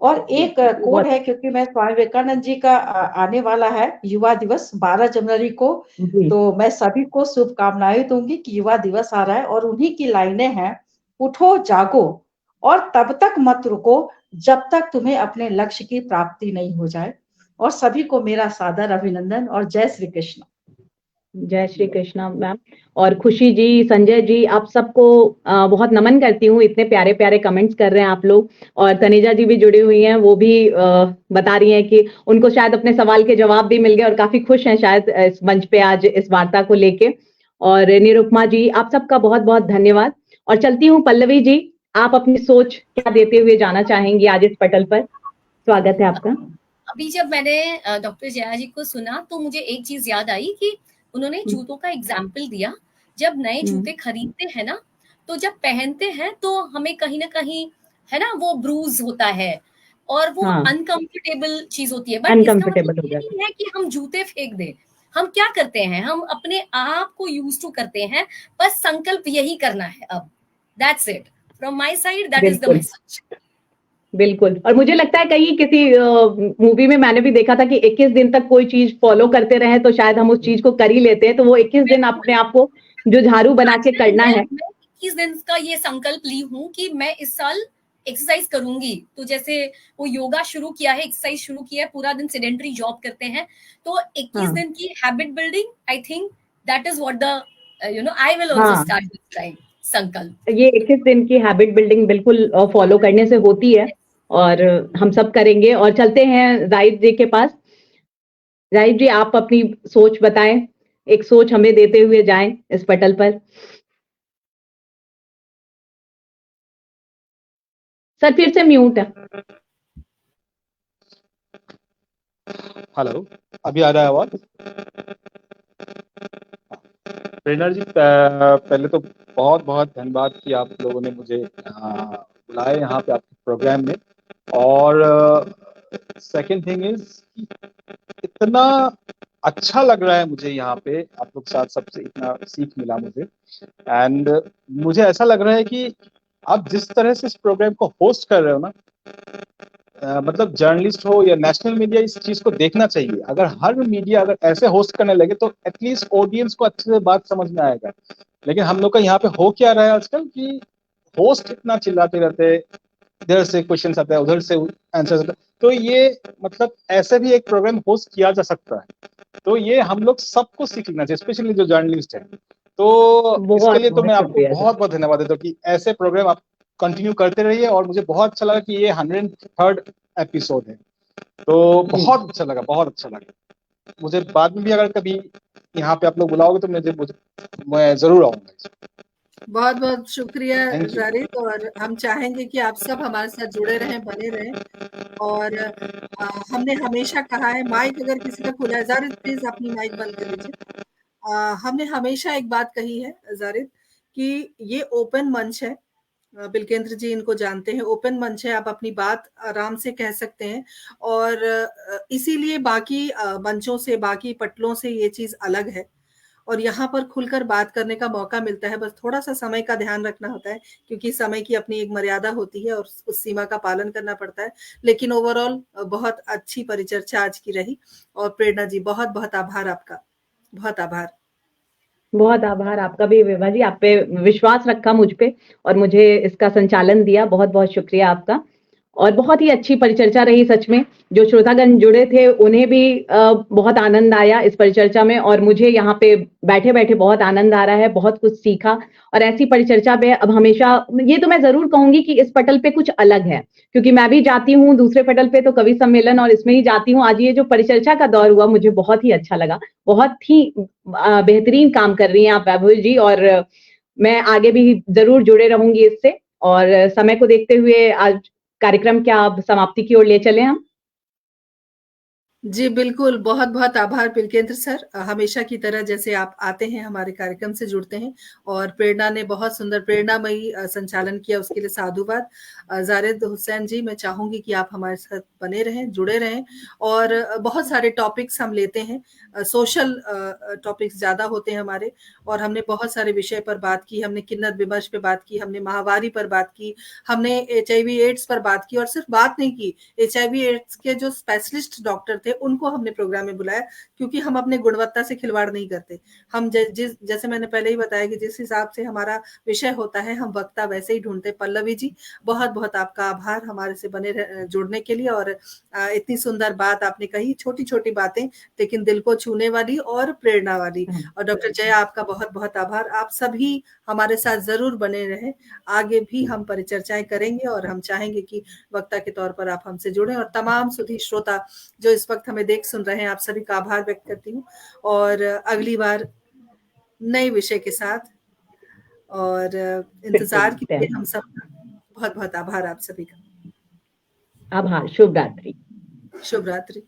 और एक कोड है, क्योंकि मैं स्वामी विवेकानंद जी का आने वाला है युवा दिवस 12 जनवरी को, तो मैं सभी को शुभकामनाएं दूंगी कि युवा दिवस आ रहा है, और उन्हीं की लाइनें हैं, उठो जागो और तब तक मत रुको जब तक तुम्हें अपने लक्ष्य की प्राप्ति नहीं हो जाए। और सभी को मेरा सादर अभिनंदन और जय श्री कृष्ण। जय श्री कृष्णा मैम। और खुशी जी, संजय जी, आप सबको बहुत नमन करती हूँ, इतने प्यारे प्यारे कमेंट्स कर रहे हैं आप लोग। और तनेजा जी भी जुड़ी हुई हैं, वो भी बता रही हैं कि उनको शायद अपने सवाल के जवाब भी मिल गए और काफी खुश हैं शायद इस मंच पे आज इस वार्ता को लेके। और निरुपमा जी, आप सबका बहुत बहुत धन्यवाद। और चलती हूँ पल्लवी जी, आप अपनी सोच क्या देते हुए जाना चाहेंगी आज इस पटल पर? स्वागत है आपका। अभी जब मैंने डॉक्टर जया जी को सुना तो मुझे एक चीज याद आई कि उन्होंने जूतों का एग्जाम्पल दिया। जब नए जूते खरीदते हैं ना, तो जब पहनते हैं तो हमें कहीं ना कहीं है ना वो ब्रूज होता है और वो अनकंफर्टेबल चीज होती है। बट इसका मतलब ये नहीं है कि हम जूते फेंक दें। हम क्या करते हैं, हम अपने आप को यूज टू करते हैं, बस संकल्प यही करना है अब। That's it from my side, that is the message. बिल्कुल। और मुझे लगता है कहीं किसी मूवी में मैंने भी देखा था कि 21 दिन तक कोई चीज फॉलो करते रहे तो शायद हम उस चीज को कर ही लेते हैं। तो वो 21 दिन अपने आप को जो झाड़ू बना के करना है। मैं 21 दिन का ये संकल्प ली हूँ कि मैं इस साल एक्सरसाइज करूंगी। तो जैसे वो योगा शुरू किया है, एक्सरसाइज शुरू किया है, पूरा दिन सेडेंटरी जॉब करते हैं, तो 21 दिन की habit building, I think that is what the I will also start this time संकल्प। ये 21 दिन की हैबिट बिल्डिंग बिल्कुल फॉलो करने से होती है और हम सब करेंगे। और चलते हैं जाहिद जी के पास। जाहिद जी, आप अपनी सोच बताएं, एक सोच हमें देते हुए जाएं इस पटल पर। सर फिर से म्यूट है। हेलो, अभी आ रहा है आवाज? प्रेरणा जी, पहले तो बहुत बहुत धन्यवाद कि आप लोगों ने मुझे बुलाए यहाँ पे आपके प्रोग्राम में। और सेकंड थिंग इज, इतना अच्छा लग रहा है मुझे यहाँ पे आप लोग साथ, सबसे इतना सीख मिला मुझे। एंड मुझे ऐसा लग रहा है कि आप जिस तरह से इस प्रोग्राम को होस्ट कर रहे हो ना, मतलब जर्नलिस्ट हो या नेशनल मीडिया, इस चीज को देखना चाहिए। अगर हर मीडिया अगर ऐसे होस्ट करने लगे तो एटलीस्ट ऑडियंस को अच्छे से बात समझ में आएगा। लेकिन हम लोग का यहाँ पे हो क्या रहा है आजकल कि होस्ट इतना चिल्लाते रहते हैं, इधर से क्वेश्चन आता है, उधर से आंसर आता है। तो ये मतलब ऐसे भी एक प्रोग्राम होस्ट किया जा सकता है। तो ये हम लोग सबको सीख लेना चाहिए, स्पेशली जो जर्नलिस्ट है। तो इसके लिए तो मैं आपको बहुत बहुत धन्यवाद देता हूँ कि ऐसे प्रोग्राम आप कंटिन्यू करते रहिए। और मुझे बहुत अच्छा लगा कि ये 103rd एपिसोड है, तो बहुत अच्छा लगा, बहुत अच्छा लगा मुझे। बाद में भी अगर कभी यहाँ पे आप लोग बुलाओगे तो मैं जरूर आऊंगा। बहुत बहुत शुक्रिया जारिद, और हम चाहेंगे कि आप सब हमारे साथ जुड़े रहें, बने रहें। और हमने हमेशा कहा है, माइक अगर किसी का खुला है, जारिद प्लीज अपनी माइक बंद कर लीजिए। हमने हमेशा एक बात कही है जारिद कि ये ओपन मंच है। बिलकेंद्र जी इनको जानते हैं, ओपन मंच है, आप अपनी बात आराम से कह सकते हैं। और इसीलिए बाकी मंचों से, बाकी पटलों से ये चीज अलग है और यहाँ पर खुलकर बात करने का मौका मिलता है। बस थोड़ा सा समय का ध्यान रखना होता है, क्योंकि समय की अपनी एक मर्यादा होती है और उस सीमा का पालन करना पड़ता है। लेकिन ओवरऑल बहुत अच्छी परिचर्चा आज की रही। और प्रेरणा जी, बहुत बहुत आभार आपका, बहुत आभार। बहुत आभार आपका भी विभा जी, आप पे विश्वास रखा मुझ पे और मुझे इसका संचालन दिया। बहुत बहुत शुक्रिया आपका। और बहुत ही अच्छी परिचर्चा रही सच में। जो श्रोतागण जुड़े थे उन्हें भी बहुत आनंद आया इस परिचर्चा में, और मुझे यहाँ पे बैठे बैठे बहुत आनंद आ रहा है, बहुत कुछ सीखा। और ऐसी परिचर्चा में अब हमेशा ये तो मैं जरूर कहूंगी कि इस पटल पे कुछ अलग है, क्योंकि मैं भी जाती हूँ दूसरे पटल पे तो कवि सम्मेलन और इसमें ही जाती हूँ। आज ये जो परिचर्चा का दौर हुआ मुझे बहुत ही अच्छा लगा। बहुत ही बेहतरीन काम कर रही हैं आप वैभव जी, और मैं आगे भी जरूर जुड़े रहूंगी इससे। और समय को देखते हुए आज कार्यक्रम क्या अब समाप्ति की ओर ले चले हम? जी बिल्कुल, बहुत बहुत आभार बिलकेंद्र सर। हमेशा की तरह जैसे आप आते हैं, हमारे कार्यक्रम से जुड़ते हैं, और प्रेरणा ने बहुत सुंदर प्रेरणामयी संचालन किया, उसके लिए साधुवाद। जारिद हुसैन जी, मैं चाहूंगी कि आप हमारे साथ बने रहें, जुड़े रहें। और बहुत सारे टॉपिक्स हम लेते हैं, सोशल टॉपिक्स ज्यादा होते हैं हमारे, और हमने बहुत सारे विषय पर बात की। हमने किन्नत विमर्श पे बात की, हमने माहवारी पर बात की, हमने HIV एड्स पर बात की। और सिर्फ बात नहीं की, HIV एड्स के जो स्पेशलिस्ट डॉक्टर थे उनको हमने प्रोग्राम में बुलाया, क्योंकि हम अपने गुणवत्ता से खिलवाड़ नहीं करते। हम जैसे मैंने पहले ही बताया कि जिस हिसाब से हमारा विषय होता है, हम वक्ता वैसे ही ढूंढते। पल्लवी जी, बहुत बहुत आपका आभार हमारे से बने जुड़ने के लिए। और इतनी सुंदर बात आपने कही, छोटी छोटी बातें लेकिन दिल को छूने वाली और प्रेरणा वाली। और डॉक्टर जया, आपका बहुत बहुत आभार। आप सभी हमारे साथ जरूर बने रहे, आगे भी हम परिचर्चाएं करेंगे, और हम चाहेंगे कि वक्ता के तौर पर आप हमसे जुड़ें। और तमाम सुधी श्रोता जो इस वक्त हमें देख सुन रहे हैं, आप सभी का आभार व्यक्त करती हूँ। और अगली बार नए विषय के साथ, और इंतजार कीजिए हम सब। बहुत बहुत आभार आप सभी का। आभार। शुभ रात्रि। शुभ रात्रि।